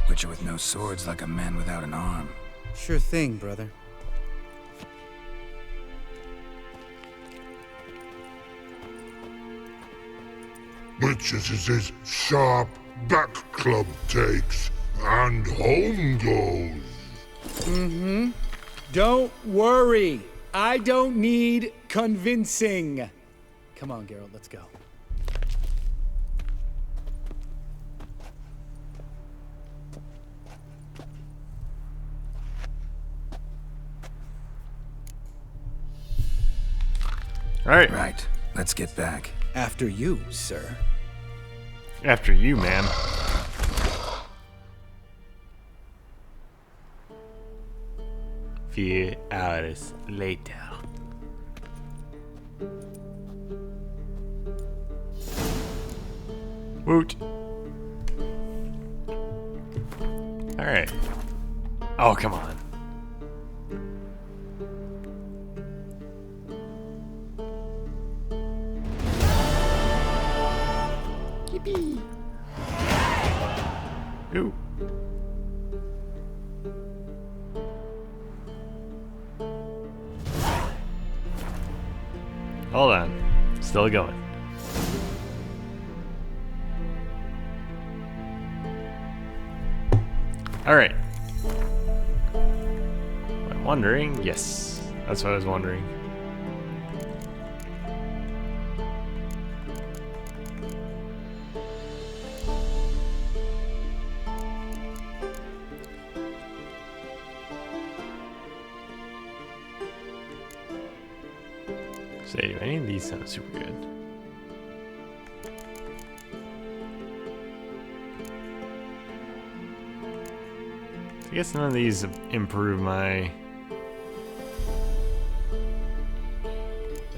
Witcher with no swords like a man without an arm. Sure thing, brother. Which is his sharp back club takes, and home goes. Mm-hmm. Don't worry. I don't need convincing. Come on, Geralt, let's go. All right. Right. Let's get back. After you, sir. After you, man. Few hours later. Woot. All right. Oh, come on. Yippee. Ooh. Hold on. Still going. All right. I'm wondering. Yes, that's what I was wondering. Say, do any of these sound super good? I guess none of these improve my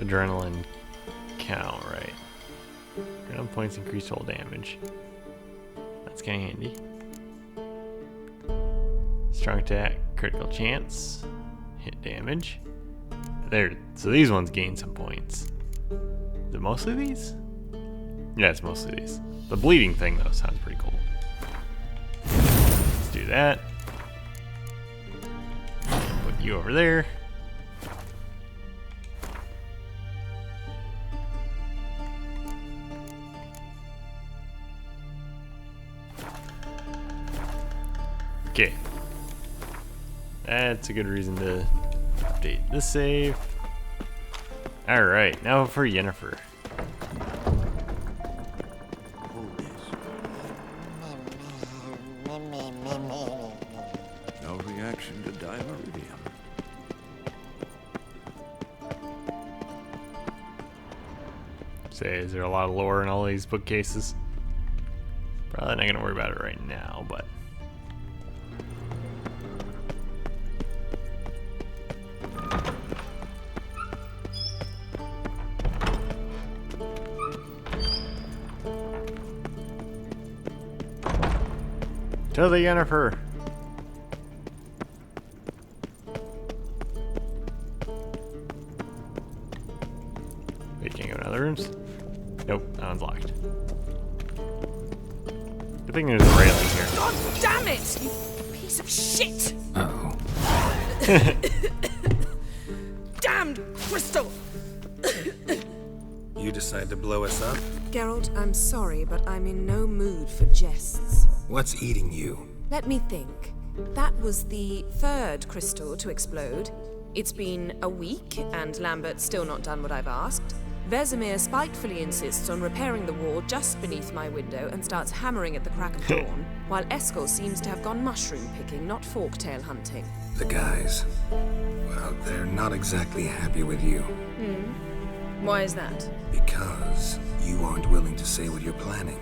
adrenaline count, right? Adrenaline points increase whole damage. That's kind of handy. Strong attack, critical chance, hit damage. There, so these ones gain some points. Is it mostly these? Yeah, it's mostly these. The bleeding thing though sounds pretty cool. Let's do that. Put you over there. Okay. That's a good reason to update this save. Alright, now for Yennefer. No reaction to Dimeridium. Say, is there a lot of lore in all these bookcases? Probably not gonna worry about it right now, but to the Yennefer. Wait, can't go in other rooms? Nope, that one's locked. Good thing there's a railing here. God damn it! You piece of shit! Uh-oh. Damned crystal! You decide to blow us up? Geralt, I'm sorry, but I'm in no mood for jests. What's eating you? Let me think. That was the third crystal to explode. It's been a week, and Lambert's still not done what I've asked. Vesemir spitefully insists on repairing the wall just beneath my window and starts hammering at the crack of dawn, while Eskel seems to have gone mushroom picking, not forktail hunting. The guys. Well, they're not exactly happy with you. Why is that? Because you aren't willing to say what you're planning.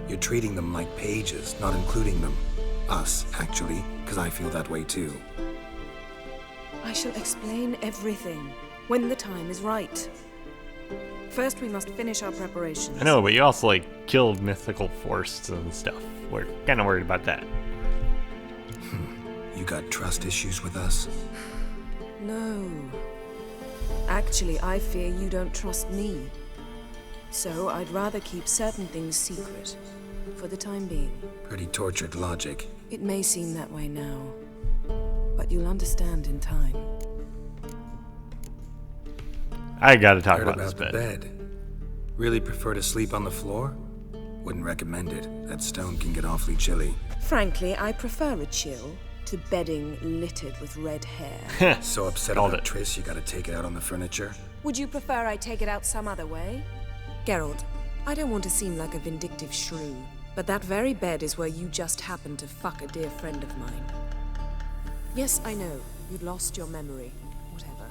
You're treating them like pages, not including them. Us, actually, because I feel that way too. I shall explain everything when the time is right. First, we must finish our preparations. I know, but you also, like, killed mythical forests and stuff. We're kind of worried about that. You got trust issues with us? No. Actually, I fear you don't trust me. So I'd rather keep certain things secret, for the time being. Pretty tortured logic. It may seem that way now, but you'll understand in time. I gotta talk Heard about this the bed. bed. Really prefer to sleep on the floor? Wouldn't recommend it. That stone can get awfully chilly. Frankly, I prefer a chill to bedding littered with red hair. So upset about Triss, you gotta take it out on the furniture? Would you prefer I take it out some other way? Geralt, I don't want to seem like a vindictive shrew, but that very bed is where you just happened to fuck a dear friend of mine. Yes, I know, you'd lost your memory. Whatever.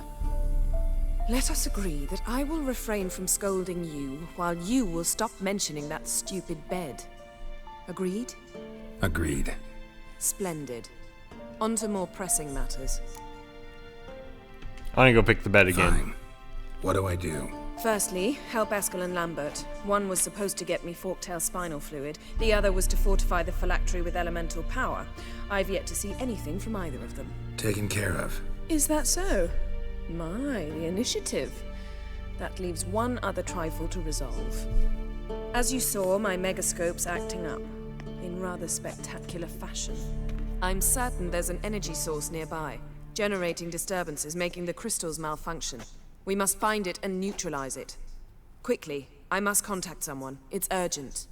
Let us agree that I will refrain from scolding you, while you will stop mentioning that stupid bed. Agreed? Agreed. Splendid. On to more pressing matters. I wanna go pick the bed again. Fine. What do I do? Firstly, help Eskel and Lambert. One was supposed to get me forktail spinal fluid, the other was to fortify the phylactery with elemental power. I've yet to see anything from either of them. Taken care of. Is that so? My, the initiative. That leaves one other trifle to resolve. As you saw, my megascope's acting up, in rather spectacular fashion. I'm certain there's an energy source nearby, generating disturbances, making the crystals malfunction. We must find it and neutralize it. Quickly, I must contact someone. It's urgent.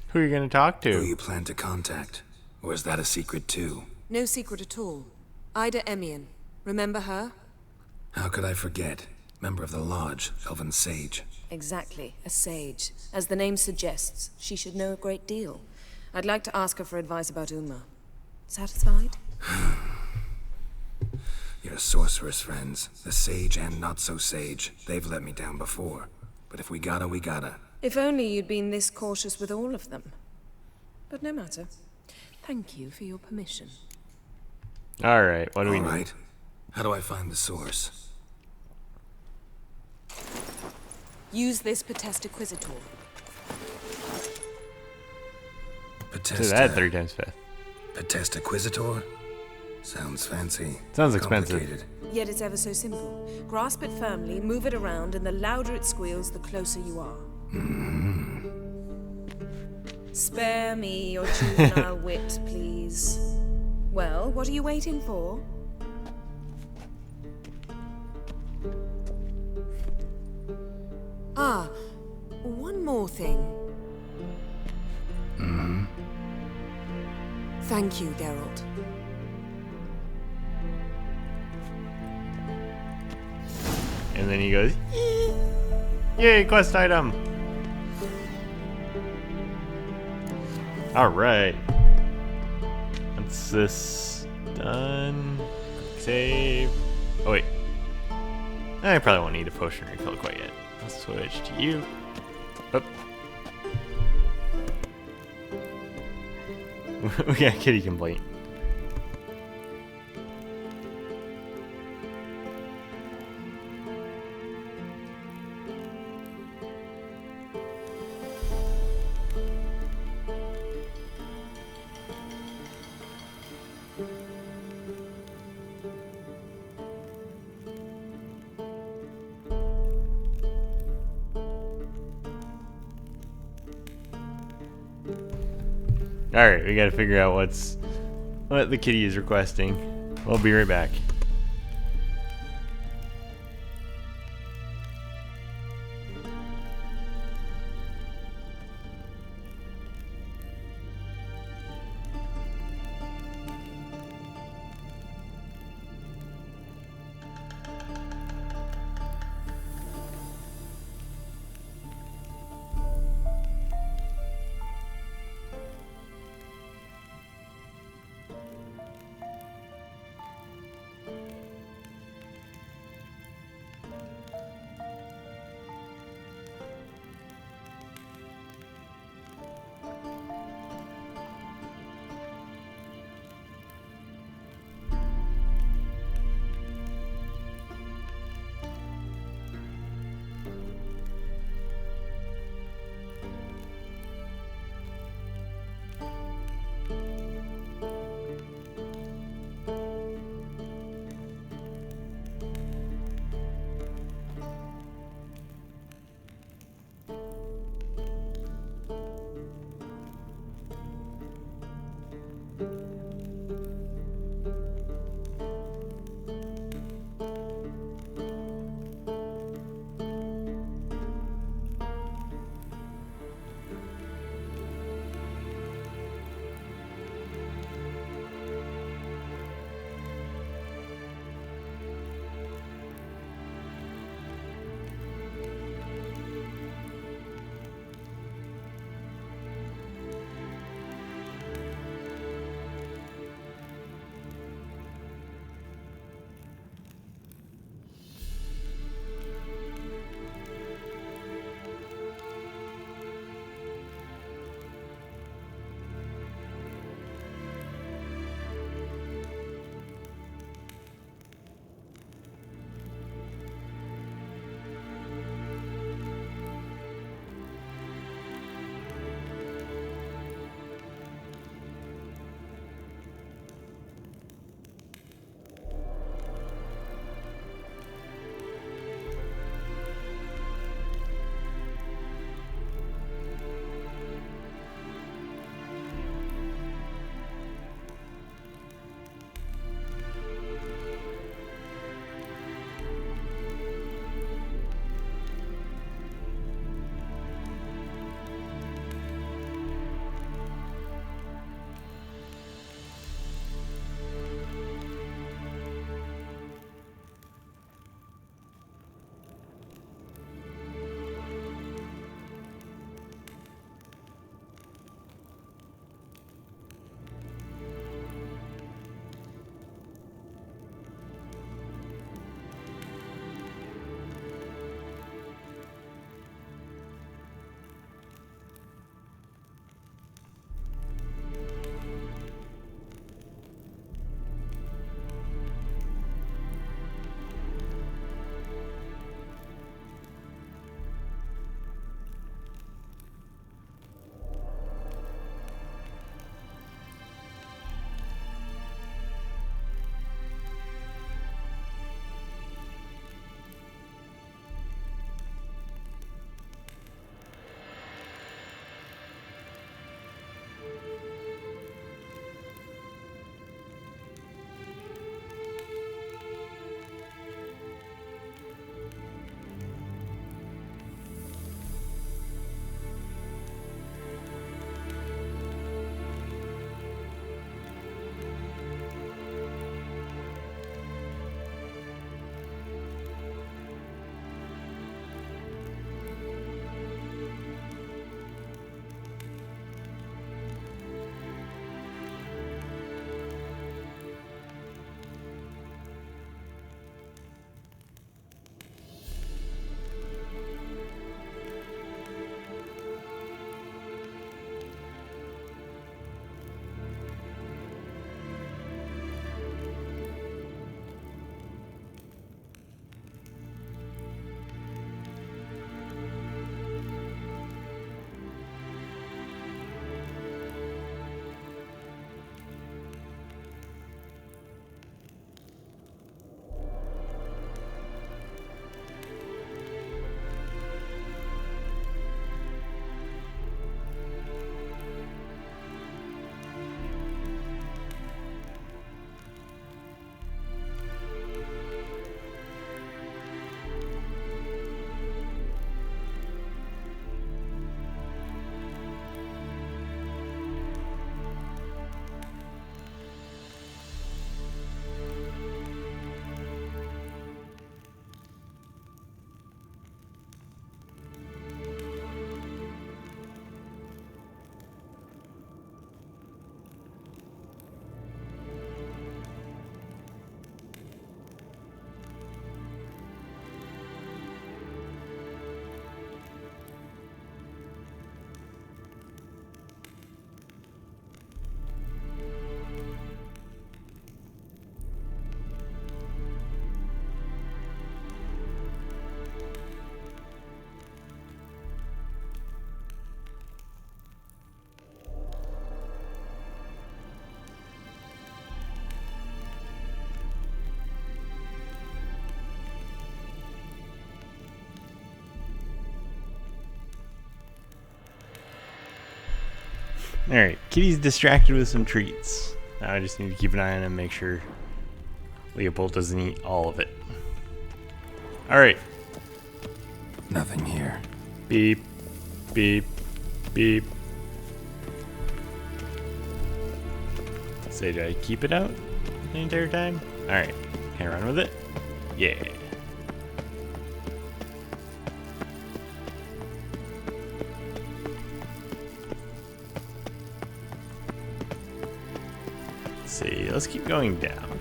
Who are you gonna talk to? Who you plan to contact? Or is that a secret too? No secret at all. Ida Emian. Remember her? How could I forget? Member of the Lodge, Elven Sage. Exactly, a sage. As the name suggests, she should know a great deal. I'd like to ask her for advice about Uma. Satisfied? Your sorceress friends, the sage and not so sage, they've let me down before. But if we gotta, we gotta. If only you'd been this cautious with all of them. But no matter. Thank you for your permission. Alright, what do we need? Alright. How do I find the source? Use this Potestaquizitor. Do that 3 times fast. Potestaquizitor? Sounds fancy. Sounds expensive. Yet it's ever so simple. Grasp it firmly, move it around, and the louder it squeals, the closer you are. Spare me your juvenile wit, please. Well, what are you waiting for? Ah, one more thing. Thank you, Geralt. And then he goes, yay, quest item! Alright. Once this done, save. Oh wait. I probably won't need a potion refill quite yet. I'll switch to you. Up. We got a kitty complaint. Alright, we gotta figure out what the kitty is requesting. We'll be right back. Alright, Kitty's distracted with some treats. Now I just need to keep an eye on him and make sure Leopold doesn't eat all of it. Alright. Nothing here. Beep, beep, beep. Say, did I keep it out the entire time? Alright, can I run with it? Yeah. Let's see, let's keep going down.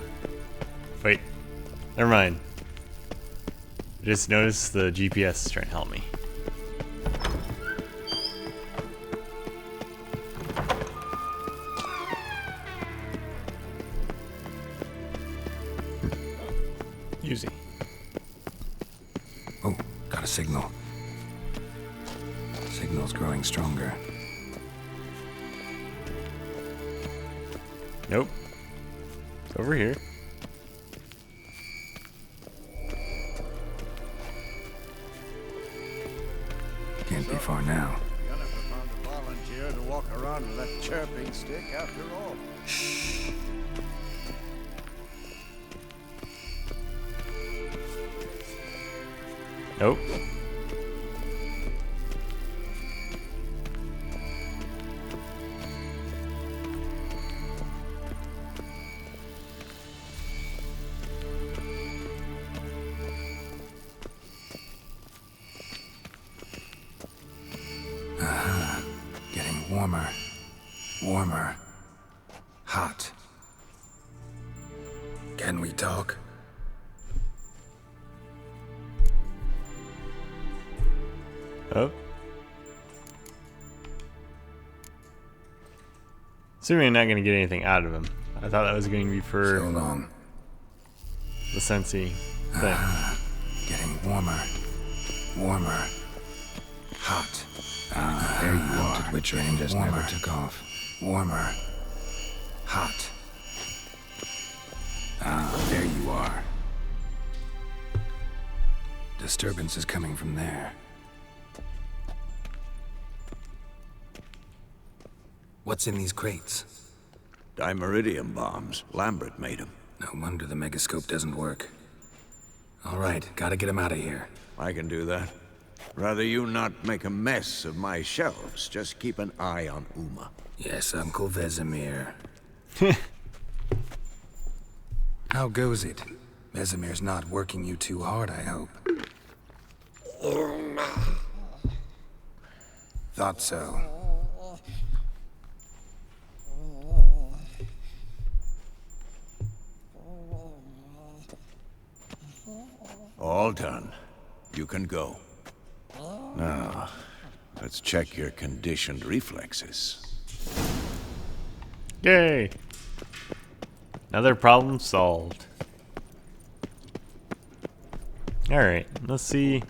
Wait, never mind. I just noticed the GPS is trying to help me. Easy. Oh, got a signal. Signal's growing stronger. Nope. It's over here. Can't be far now. Yennefer found a volunteer to walk around with that chirping stick after all. Shh. Nope. Getting warmer. Warmer. Hot. Can we talk? Oh. Assuming I'm not going to get anything out of him. I thought that was going to be for so long. The Sensi thing. Getting warmer. Warmer. Hot. There you are. Which rain just never took off. Warmer. Hot. There you are. Disturbance is coming from there. What's in these crates? Dimeridium bombs. Lambert made them. No wonder the megascope doesn't work. All right, gotta get him out of here. I can do that. Rather you not make a mess of my shelves. Just keep an eye on Uma. Yes, Uncle Vesemir. How goes it? Vesemir's not working you too hard, I hope. Thought so. All done. You can go. Now, let's check your conditioned reflexes. Yay! Another problem solved. Alright, let's see.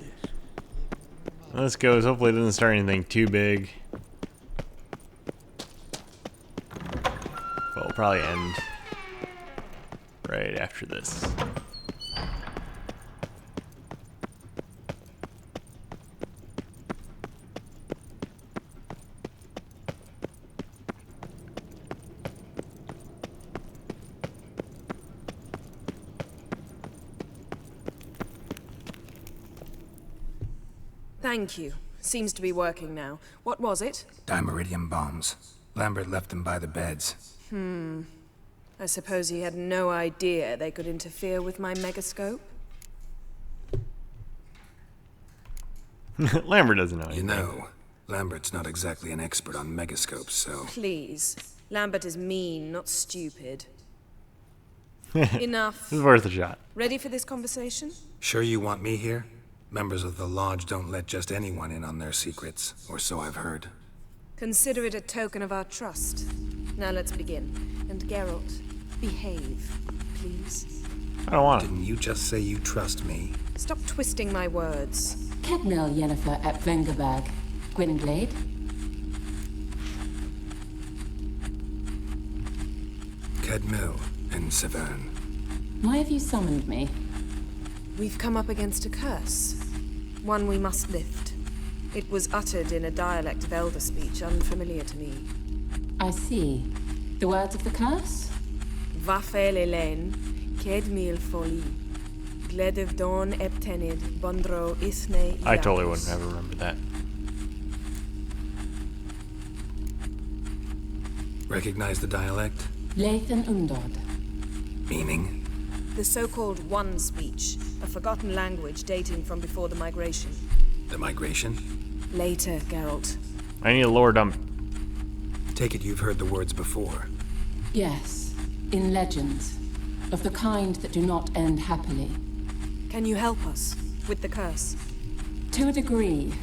This goes. Hopefully it doesn't start anything too big. But it'll probably end right after this. Thank you. Seems to be working now. What was it? Dimeridium bombs. Lambert left them by the beds. I suppose he had no idea they could interfere with my megascope? Lambert doesn't know anything. You know, Lambert's not exactly an expert on megascopes, so... Please. Lambert is mean, not stupid. Enough. This is worth a shot. Ready for this conversation? Sure you want me here? Members of the Lodge don't let just anyone in on their secrets, or so I've heard. Consider it a token of our trust. Now let's begin. And Geralt, behave, please. I don't want to. Didn't you just say you trust me? Stop twisting my words. Cadmel Yennefer at Vengerberg. Gwynglade? Cadmel and Severn. Why have you summoned me? We've come up against a curse. One we must lift. It was uttered in a dialect of Elder speech unfamiliar to me. I see. The words of the curse? Vafel Elaine, Kedmil Foli, Gledev Don Eptenid, Bondro Isne. I totally wouldn't have remembered that. Recognize the dialect? Lathan Undod. Meaning? The so-called One Speech, a forgotten language dating from before the migration. The migration? Later, Geralt. I need a lower dump. Take it you've heard the words before. Yes, in legends, of the kind that do not end happily. Can you help us with the curse? To a degree.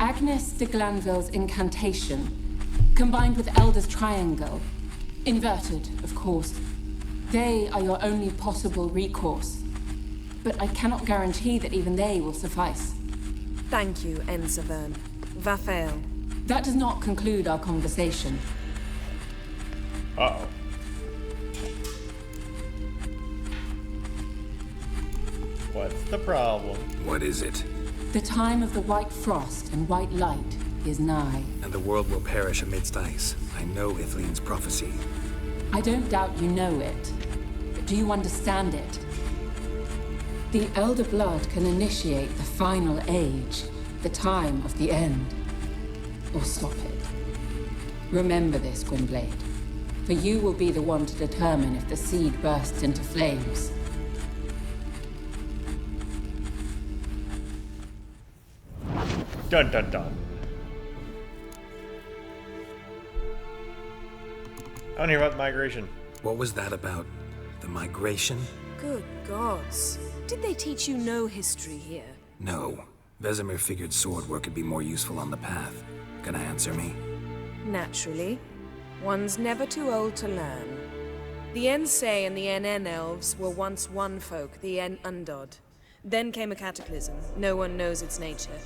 Agnes de Glanville's incantation, combined with Elder's triangle, inverted, of course. They are your only possible recourse. But I cannot guarantee that even they will suffice. Thank you, Ensavern. Vafel. That does not conclude our conversation. Uh-oh. What's the problem? What is it? The time of the white frost and white light is nigh. And the world will perish amidst ice. I know Ithleen's prophecy. I don't doubt you know it. But do you understand it? The Elder Blood can initiate the final age, the time of the end. Or stop it. Remember this, Gwynblade. For you will be the one to determine if the seed bursts into flames. Dun dun dun. I want to hear about the migration. What was that about? The migration? Good gods. Did they teach you no history here? No. Vesemir figured sword work could be more useful on the path. Gonna answer me? Naturally. One's never too old to learn. The Ensei and the NN elves were once one folk, the En Undod. Then came a cataclysm. No one knows its nature.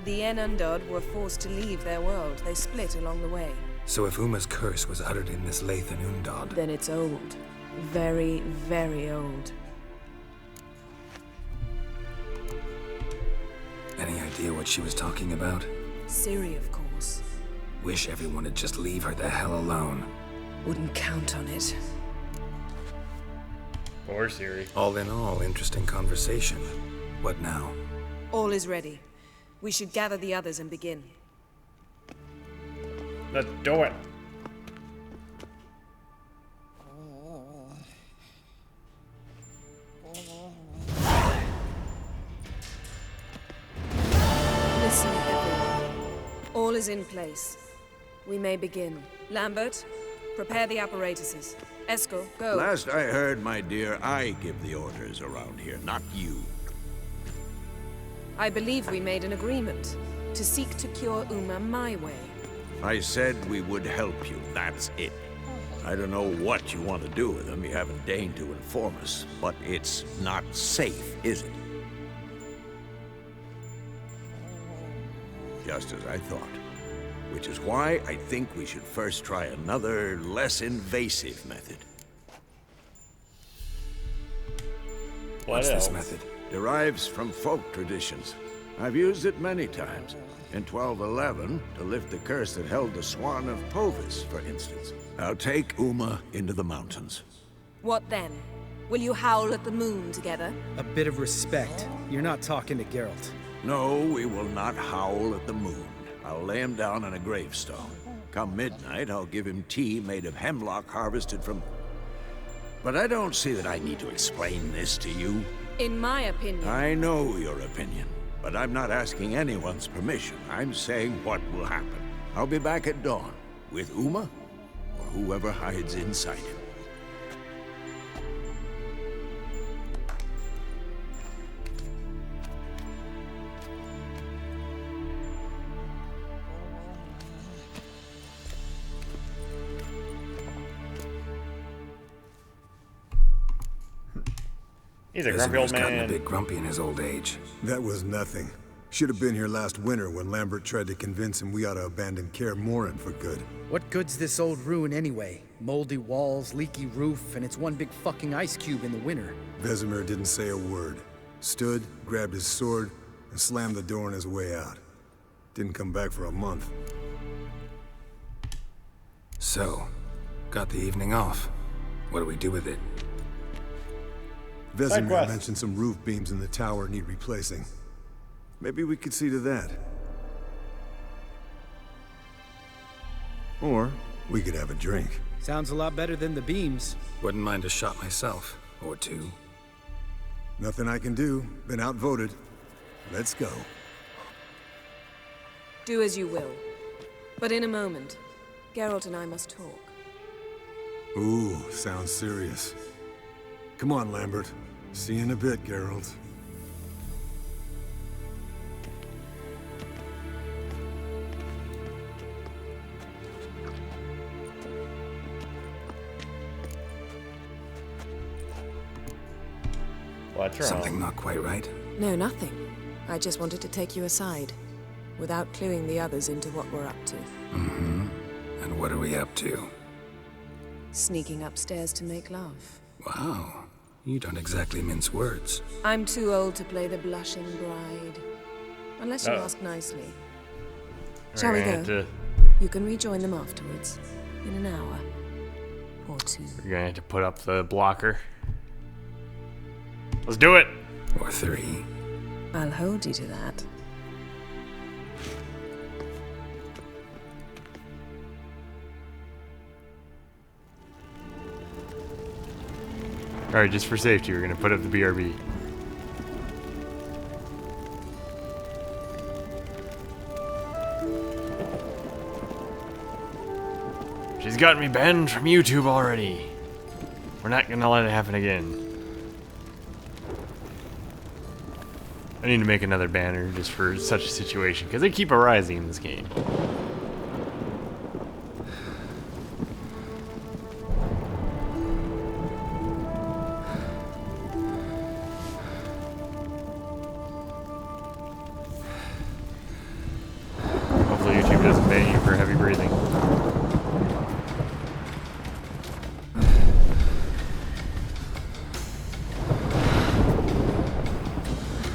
The En Undod were forced to leave their world. They split along the way. So if Uma's curse was uttered in this Lathan Undod... Then it's old. Very, very old. Any idea what she was talking about? Ciri, of course. Wish everyone would just leave her the hell alone. Wouldn't count on it. Poor Ciri. All in all, interesting conversation. What now? All is ready. We should gather the others and begin. Let's do it. Listen, everyone. All is in place. We may begin. Lambert, prepare the apparatuses. Eskel, go. Last I heard, my dear, I give the orders around here, not you. I believe we made an agreement to seek to cure Uma my way. I said we would help you, that's it. I don't know what you want to do with them, you haven't deigned to inform us, but it's not safe, is it? Just as I thought. Which is why I think we should first try another, less invasive method. What's this method? Derives from folk traditions. I've used it many times. In 1211, to lift the curse that held the Swan of Povis, for instance. I'll take Uma into the mountains. What then? Will you howl at the moon together? A bit of respect. You're not talking to Geralt. No, we will not howl at the moon. I'll lay him down on a gravestone. Come midnight, I'll give him tea made of hemlock harvested from... But I don't see that I need to explain this to you. In my opinion... I know your opinion, but I'm not asking anyone's permission. I'm saying what will happen. I'll be back at dawn, with Uma, or whoever hides inside him. He's a grumpy old man. Gotten a bit grumpy in his old age. That was nothing. Should have been here last winter when Lambert tried to convince him we ought to abandon Kaer Morhen for good. What good's this old ruin anyway? Moldy walls, leaky roof, and it's one big fucking ice cube in the winter. Vesemir didn't say a word. Stood, grabbed his sword, and slammed the door on his way out. Didn't come back for a month. So, got the evening off. What do we do with it? Vesemir mentioned some roof beams in the tower need replacing. Maybe we could see to that. Or we could have a drink. Sounds a lot better than the beams. Wouldn't mind a shot myself, or two. Nothing I can do. Been outvoted. Let's go. Do as you will. But in a moment, Geralt and I must talk. Ooh, sounds serious. Come on, Lambert. See you in a bit, Geralt. What's wrong? Something not quite right? No, nothing. I just wanted to take you aside, without cluing the others into what we're up to. Mm-hmm. And what are we up to? Sneaking upstairs to make love. Wow. You don't exactly mince words. I'm too old to play the blushing bride. Unless you ask nicely. Shall we go? You can rejoin them afterwards. In an hour. Or two. We're gonna have to put up the blocker. Let's do it! Or 3. I'll hold you to that. Alright, just for safety, we're gonna put up the BRB. She's got me banned from YouTube already. We're not gonna let it happen again. I need to make another banner just for such a situation, because they keep arising in this game. Hopefully YouTube doesn't ban you for heavy breathing.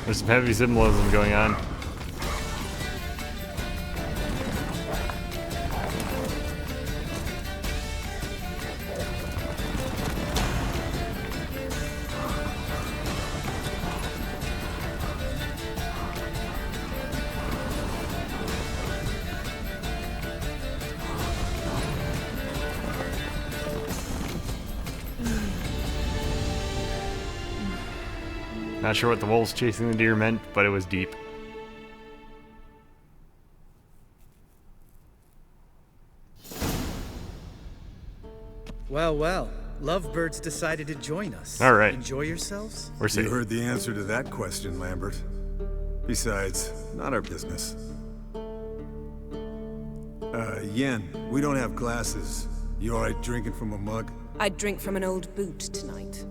There's some heavy symbolism going on. Not sure what the wolves chasing the deer meant, but it was deep. Well, well. Lovebirds decided to join us. All right. Enjoy yourselves? We're safe. You heard the answer to that question, Lambert. Besides, not our business. Yen, we don't have glasses. You alright drinking from a mug? I'd drink from an old boot tonight.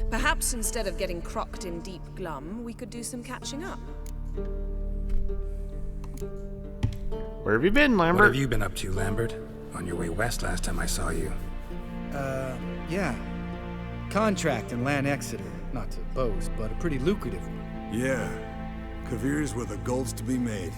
Perhaps instead of getting crocked in deep glum, we could do some catching up. Where have you been, Lambert? What have you been up to, Lambert? On your way west last time I saw you. Yeah. Contract in Lan Exeter. Not to boast, but a pretty lucrative one. Yeah. Kavir's where the gold's to be made.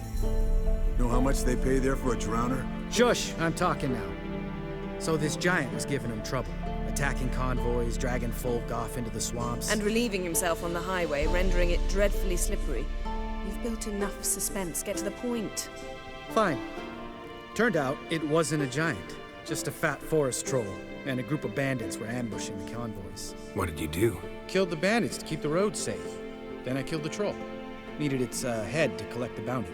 Know how much they pay there for a drowner? Shush! I'm talking now. So this giant was giving him trouble. Attacking convoys, dragging folk off into the swamps. And relieving himself on the highway, rendering it dreadfully slippery. You've built enough suspense. Get to the point. Fine. Turned out it wasn't a giant. Just a fat forest troll. And a group of bandits were ambushing the convoys. What did you do? Killed the bandits to keep the road safe. Then I killed the troll. Needed its head to collect the bounty.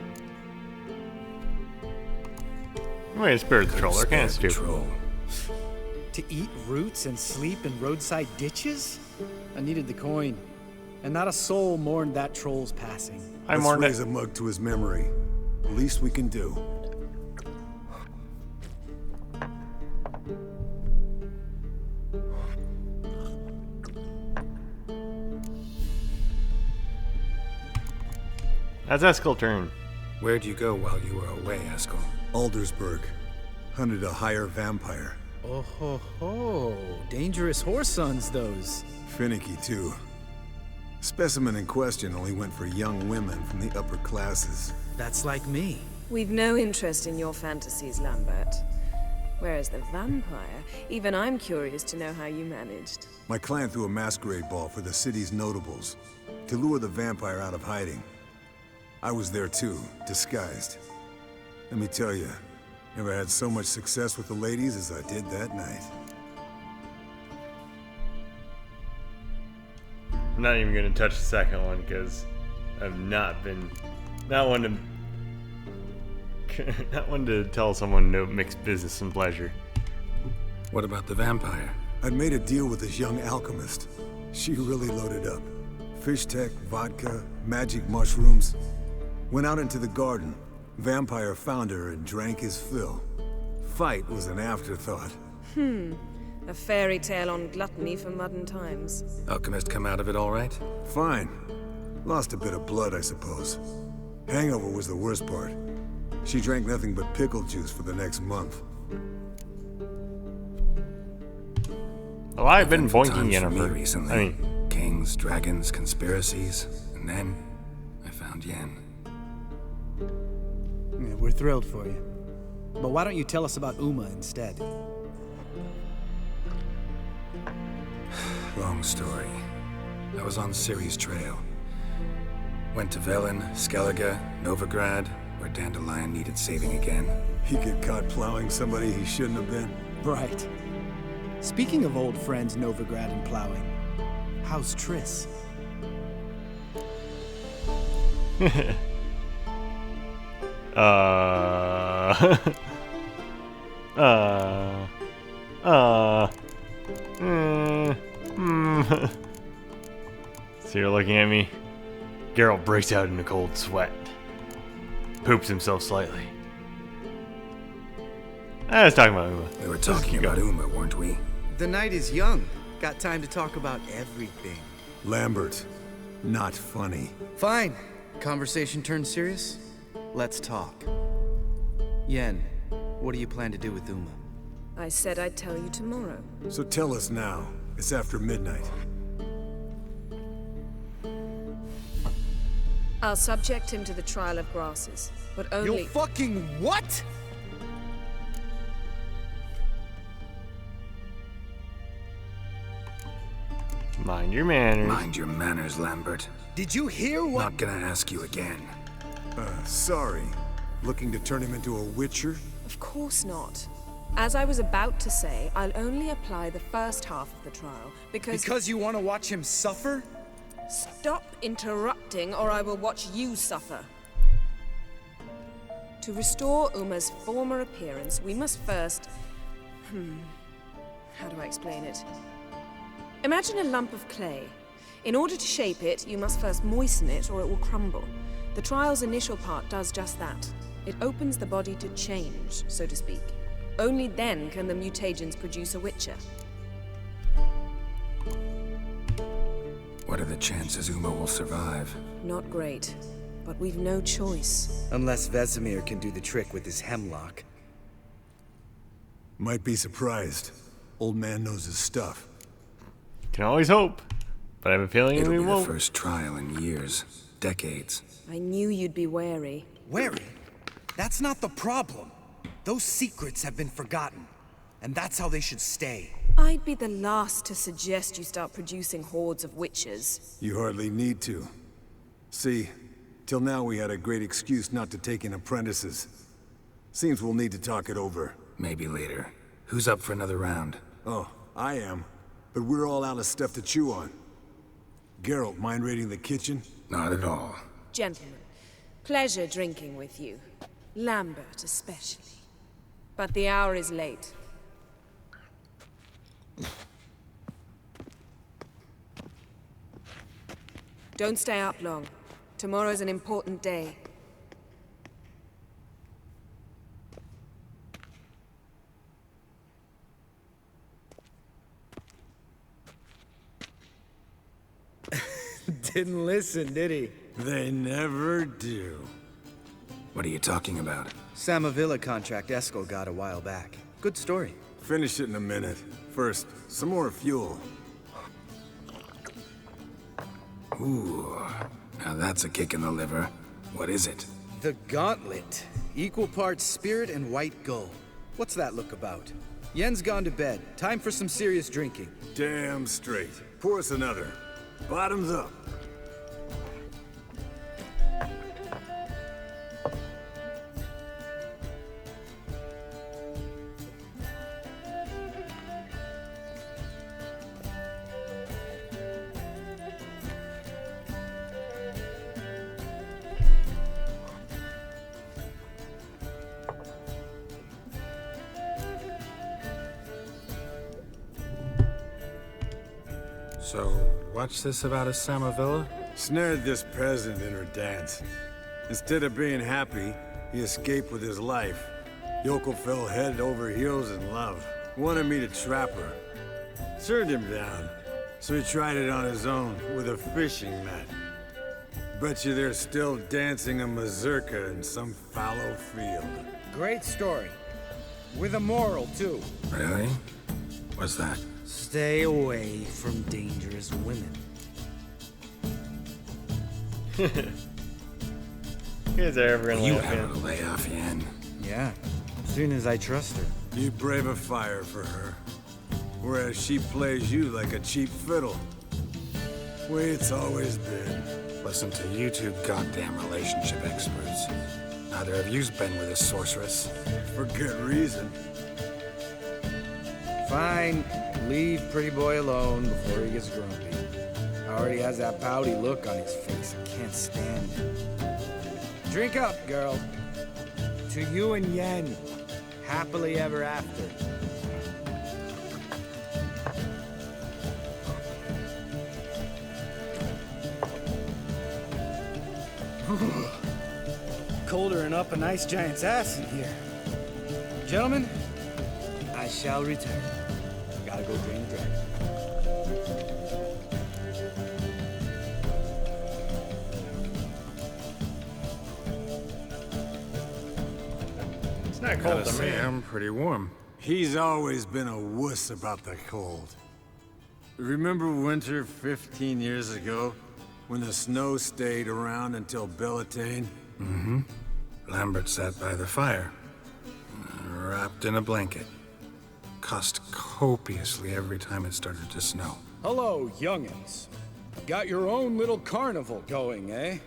Wait, a spirit troll. They're kind of stupid. To eat roots and sleep in roadside ditches? I needed the coin. And not a soul mourned that troll's passing. Let's raise a mug to his memory. Least we can do. That's Eskel's turn. Where'd you go while you were away, Eskel? Aldersburg. Hunted a higher vampire. Oh ho ho. Dangerous horse sons, those. Finicky, too. Specimen in question only went for young women from the upper classes. That's like me. We've no interest in your fantasies, Lambert. Whereas the vampire, even I'm curious to know how you managed. My clan threw a masquerade ball for the city's notables, to lure the vampire out of hiding. I was there too, disguised. Let me tell you, never had so much success with the ladies as I did that night. I'm not even going to touch the second one because I've not one to tell someone no mixed business and pleasure. What about the vampire? I'd made a deal with this young alchemist. She really loaded up. Fish tech, vodka, magic mushrooms. Went out into the garden. Vampire found her and drank his fill. Fight was an afterthought. A fairy tale on gluttony for modern times. Alchemist come out of it all right? Fine. Lost a bit of blood, I suppose. Hangover was the worst part. She drank nothing but pickle juice for the next month. Well, I've been boinking for me Yennefer. recently. I mean, kings, dragons, conspiracies, and then I found Yen. Yeah, we're thrilled for you. But why don't you tell us about Uma instead? Long story. I was on Ciri's trail. Went to Velen, Skellige, Novigrad, where Dandelion needed saving again. He get caught plowing somebody he shouldn't have been. Right. Speaking of old friends Novigrad and plowing, how's Triss? So you're looking at me? Geralt breaks out in a cold sweat. Poops himself slightly. I was talking about Uma. We were talking about Uma, weren't we? The night is young. Got time to talk about everything. Lambert, not funny. Fine. Conversation turned serious? Let's talk. Yen, what do you plan to do with Uma? I said I'd tell you tomorrow. So tell us now. It's after midnight. I'll subject him to the trial of grasses, but only— You fucking what?! Mind your manners. Mind your manners, Lambert. Did you hear what— Not gonna ask you again. Sorry. Looking to turn him into a witcher? Of course not. As I was about to say, I'll only apply the first half of the trial, because— Because you want to watch him suffer? Stop interrupting, or I will watch you suffer. To restore Uma's former appearance, we must first— how do I explain it? Imagine a lump of clay. In order to shape it, you must first moisten it, or it will crumble. The trial's initial part does just that. It opens the body to change, so to speak. Only then can the mutagens produce a witcher. What are the chances Uma will survive? Not great, but we've no choice. Unless Vesemir can do the trick with his hemlock. Might be surprised. Old man knows his stuff. Can always hope, but I have a feeling It'll we be won't. the first trial in years, decades. I knew you'd be wary. Wary? That's not the problem. Those secrets have been forgotten, and that's how they should stay. I'd be the last to suggest you start producing hordes of witches. You hardly need to. See, till now we had a great excuse not to take in apprentices. Seems we'll need to talk it over. Maybe later. Who's up for another round? Oh, I am. But we're all out of stuff to chew on. Geralt, mind raiding the kitchen? Not at all. Gentlemen, pleasure drinking with you. Lambert especially. But the hour is late. Don't stay up long. Tomorrow's an important day. Didn't listen, did he? They never do. What are you talking about? Samavilla contract Eskel got a while back. Good story. Finish it in a minute. First, some more fuel. Ooh, now that's a kick in the liver. What is it? The Gauntlet. Equal parts spirit and white gull. What's that look about? Yen's gone to bed. Time for some serious drinking. Damn straight. Pour us another. Bottoms up. So, what's this about a Samavilla? Snared this peasant in her dance. Instead of being happy, he escaped with his life. Yoko fell head over heels in love. Wanted me to trap her. Turned him down. So he tried it on his own with a fishing net. Bet you they're still dancing a mazurka in some fallow field. Great story. With a moral, too. Really? What's that? Stay away from dangerous women. Is there ever gonna You laugh have in? a layoff, Yen. Yeah, as soon as I trust her. You brave a fire for her. Whereas she plays you like a cheap fiddle. Way it's always been. Listen to you two goddamn relationship experts. Neither of you's been with a sorceress. For good reason. Fine. Leave pretty boy alone before he gets grumpy. Already has that pouty look on his face. I can't stand it. Drink up, girl. To you and Yen. Happily ever after. Colder and up a nice giant's ass in here. Gentlemen, I shall return. Gotta go drain the dragon. It's not cold to me. I'm pretty warm. He's always been a wuss about the cold. Remember winter 15 years ago? When the snow stayed around until Beltane? Mm-hmm. Lambert sat by the fire, wrapped in a blanket. Cussed copiously every time it started to snow. Hello, youngins. Got your own little carnival going, eh?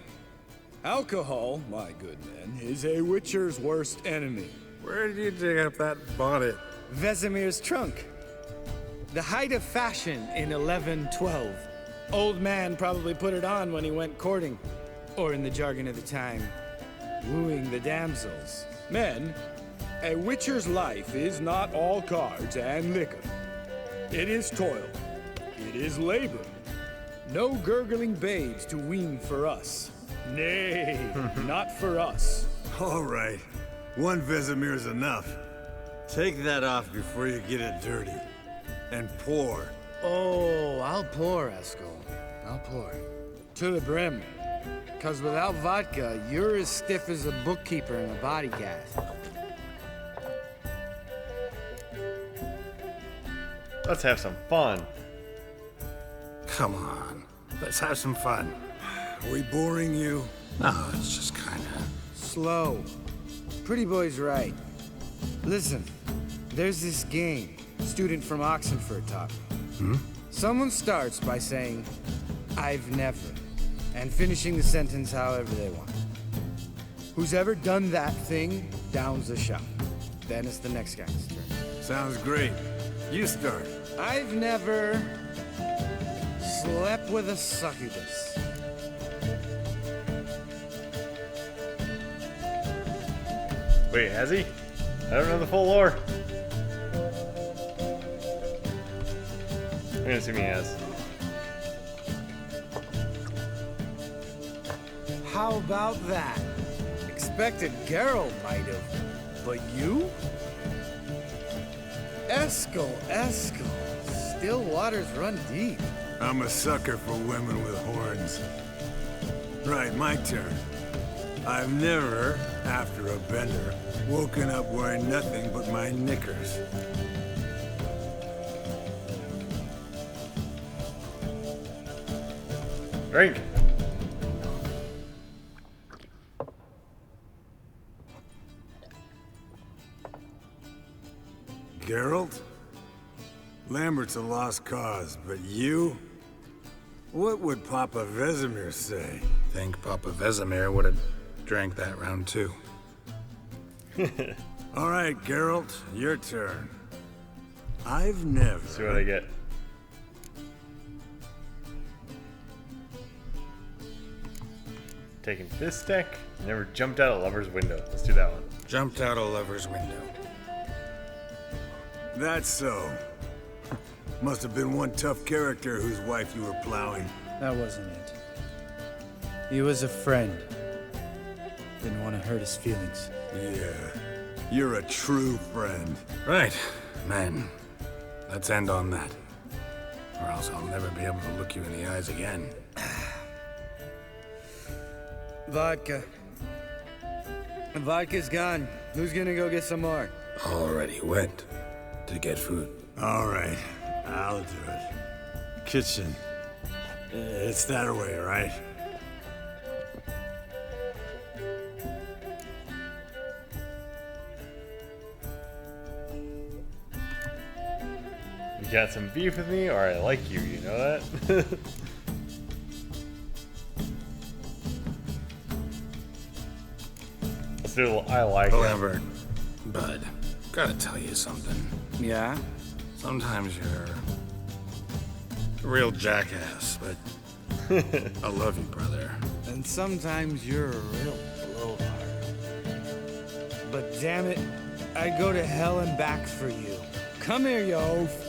Alcohol, my good men, is a witcher's worst enemy. Where did you dig up that bonnet? Vesemir's trunk. The height of fashion in 1112. Old man probably put it on when he went courting. Or in the jargon of the time, wooing the damsels. Men, a witcher's life is not all cards and liquor. It is toil. It is labor. No gurgling babes to wean for us. Nay, not for us. All right. One Vesemir's enough. Take that off before you get it dirty. And pour. Oh, I'll pour, Eskel. I'll pour. To the brim. 'Cause without vodka, you're as stiff as a bookkeeper in a body gaff. Let's have some fun. Come on, let's have some fun. Are we boring you? No, it's just kinda... Slow. Pretty boy's right. Listen, there's this game student from Oxenford taught me. Someone starts by saying, I've never, and finishing the sentence however they want. Who's ever done that thing downs the shot. Then it's the next guy's turn. Sounds great. You start. I've never slept with a succubus. Wait, has he? I don't know the full lore. I'm gonna assume he has. How about that? Expected Geralt might have, but you? Eskel. Still waters run deep. I'm a sucker for women with horns. Right, my turn. I've never, after a bender, woken up wearing nothing but my knickers. Drink. Geralt? Lambert's a lost cause, but you? What would Papa Vesemir say? Think Papa Vesemir would have drank that round too. All right, Geralt, your turn. I've never... See what I get. Taking fist deck. Never jumped out a lover's window. Let's do that one. Jumped out a lover's window. That's so. Must have been one tough character whose wife you were plowing. That wasn't it. He was a friend. Didn't want to hurt his feelings. Yeah. You're a true friend. Right. Man, let's end on that. Or else I'll never be able to look you in the eyes again. Vodka. Vodka's gone. Who's gonna go get some more? Already went to get food. All right, I'll do it. Kitchen. It's that way, right? You got some beef with me, or I like you, you know that? Still, I like Lambert, bud, gotta tell you something. Yeah? Sometimes you're a real jackass, but I love you, brother. And sometimes you're a real blowhard. But damn it, I'd go to hell and back for you. Come here, you oaf.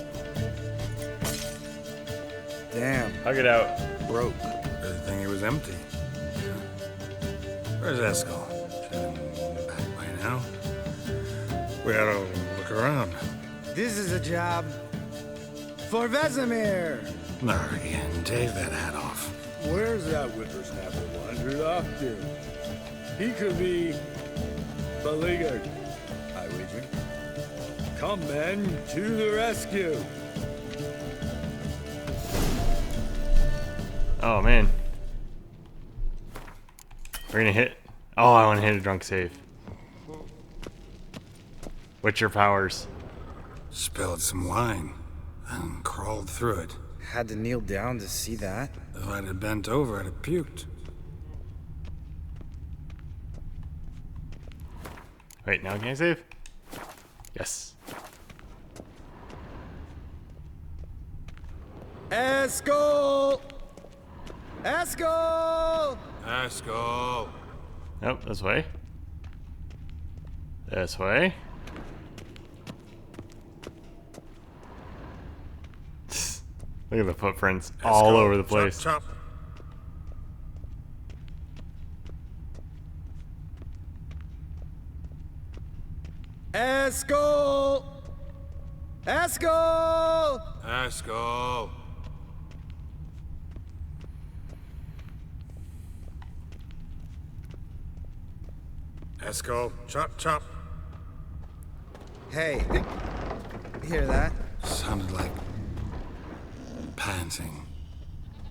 Damn. Hug it out. Broke. Good thing it was empty. Where's Eskel? Should have been back by now. We ought to look around. This is a job for Vesemir. Not again. Take that hat off. Where's that whippersnapper wandered off to? He could be beleaguered, I wager. Come, men, to the rescue. Oh, man. We're gonna hit... Oh, I want to hit a drunk save. What's your powers? Spilled some wine and crawled through it. Had to kneel down to see that. If I'd have bent over, I'd have puked. Wait, now can I save? Yes. Eskel! Eskel! Eskel! Nope, this way. This way. Look at the footprints all over the place. Chop, chop. Eskel! Eskel! Eskel! Eskel, chop, chop. Hey, hear that? Sounded like panting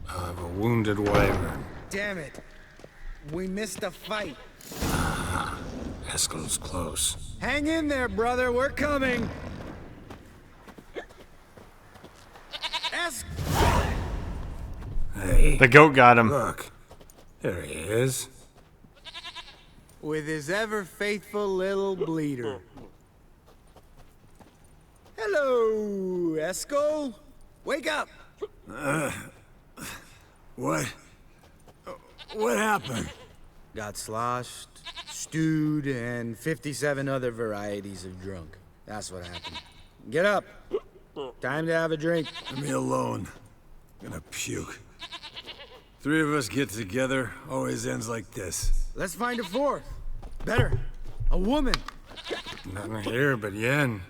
of a wounded wyvern. Damn it. We missed a fight. Eskel's close. Hang in there, brother. We're coming. Hey. The goat got him. Look. There he is. With his ever faithful little bleeder. Hello, Eskel. Wake up. What happened? Got sloshed, stewed, and 57 other varieties of drunk. That's what happened. Get up. Time to have a drink. Leave me alone. I'm gonna puke. Three of us get together, always ends like this. Let's find a fourth. Better. A woman. Nothing here but Yen.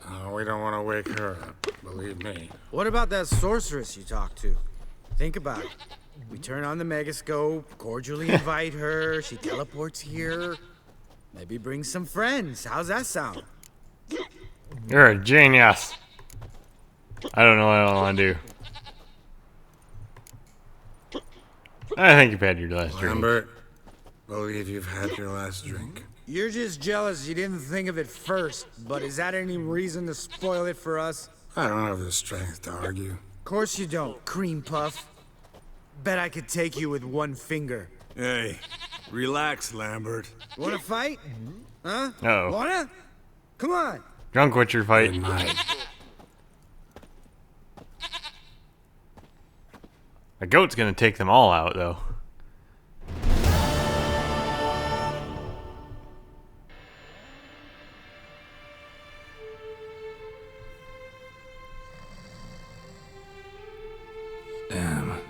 Oh, we don't want to wake her up, believe me. What about that sorceress you talked to? Think about it. We turn on the megascope, cordially invite her, she teleports here. Maybe bring some friends. How's that sound? You're a genius. I don't know what I want to do. I think you've had your last drink. Lambert, believe you've had your last drink. You're just jealous you didn't think of it first, but is that any reason to spoil it for us? I don't have the strength to argue. Of course you don't, cream puff. Bet I could take you with one finger. Hey, relax, Lambert. Wanna fight? Huh? Uh-oh. Wanna? Come on. Drunk Witcher fight. A goat's gonna take them all out, though. Damn.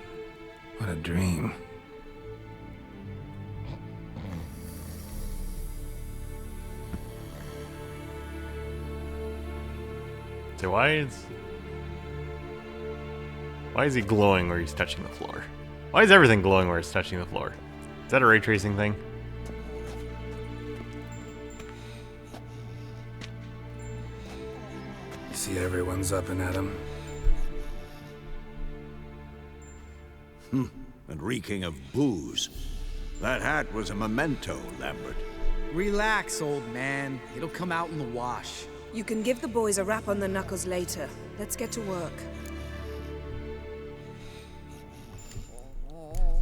What a dream. So why is he glowing where he's touching the floor? Why is everything glowing where it's touching the floor? Is that a ray tracing thing? See, everyone's up and at him. And reeking of booze. That hat was a memento, Lambert. Relax, old man. It'll come out in the wash. You can give the boys a rap on the knuckles later. Let's get to work.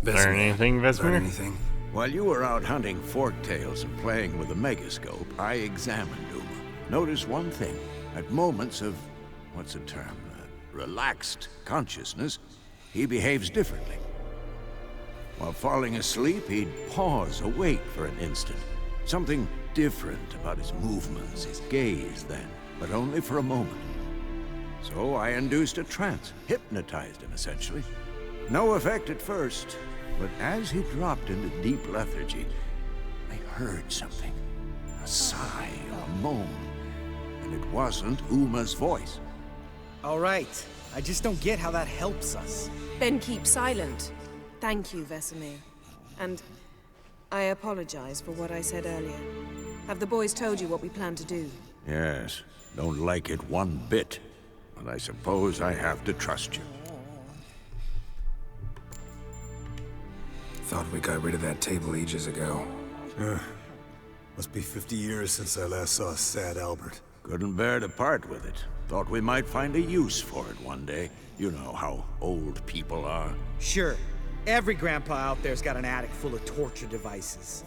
Learn anything, Vesemir? Anything? While you were out hunting forktails and playing with the megascope, I examined Uma. Notice one thing. At moments of, what's the term, relaxed consciousness, he behaves differently. While falling asleep, he'd pause, awake for an instant. Something different about his movements, his gaze then, but only for a moment. So I induced a trance, hypnotized him essentially. No effect at first, but as he dropped into deep lethargy, I heard something. A sigh or a moan. And it wasn't Uma's voice. All right. I just don't get how that helps us. Then keep silent. Thank you, Vesemir. And I apologize for what I said earlier. Have the boys told you what we plan to do? Yes, don't like it one bit. But I suppose I have to trust you. Thought we got rid of that table ages ago. Must be 50 years since I last saw sad Albert. Couldn't bear to part with it. Thought we might find a use for it one day. You know how old people are. Sure. Every grandpa out there's got an attic full of torture devices.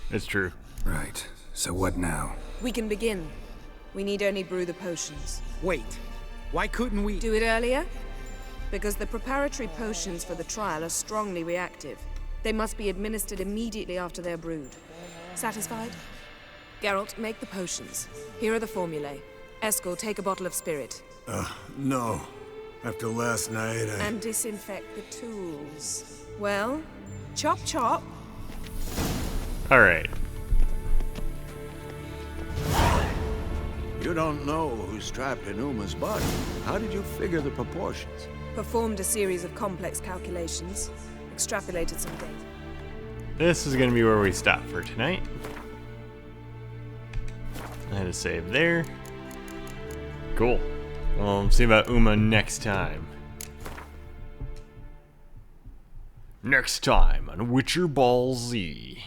It's true. Right. So what now? We can begin. We need only brew the potions. Wait. Why couldn't we do it earlier? Because the preparatory potions for the trial are strongly reactive. They must be administered immediately after they're brewed. Satisfied? Geralt, make the potions. Here are the formulae. Eskel, take a bottle of spirit. No. After last night, And disinfect the tools. Well, chop chop. Alright. You don't know who's trapped in Uma's body. How did you figure the proportions? Performed a series of complex calculations. Extrapolated some data. This is going to be where we stop for tonight. I had a save there. Cool. Well, see about Uma next time. Next time on Witcher Ball Z.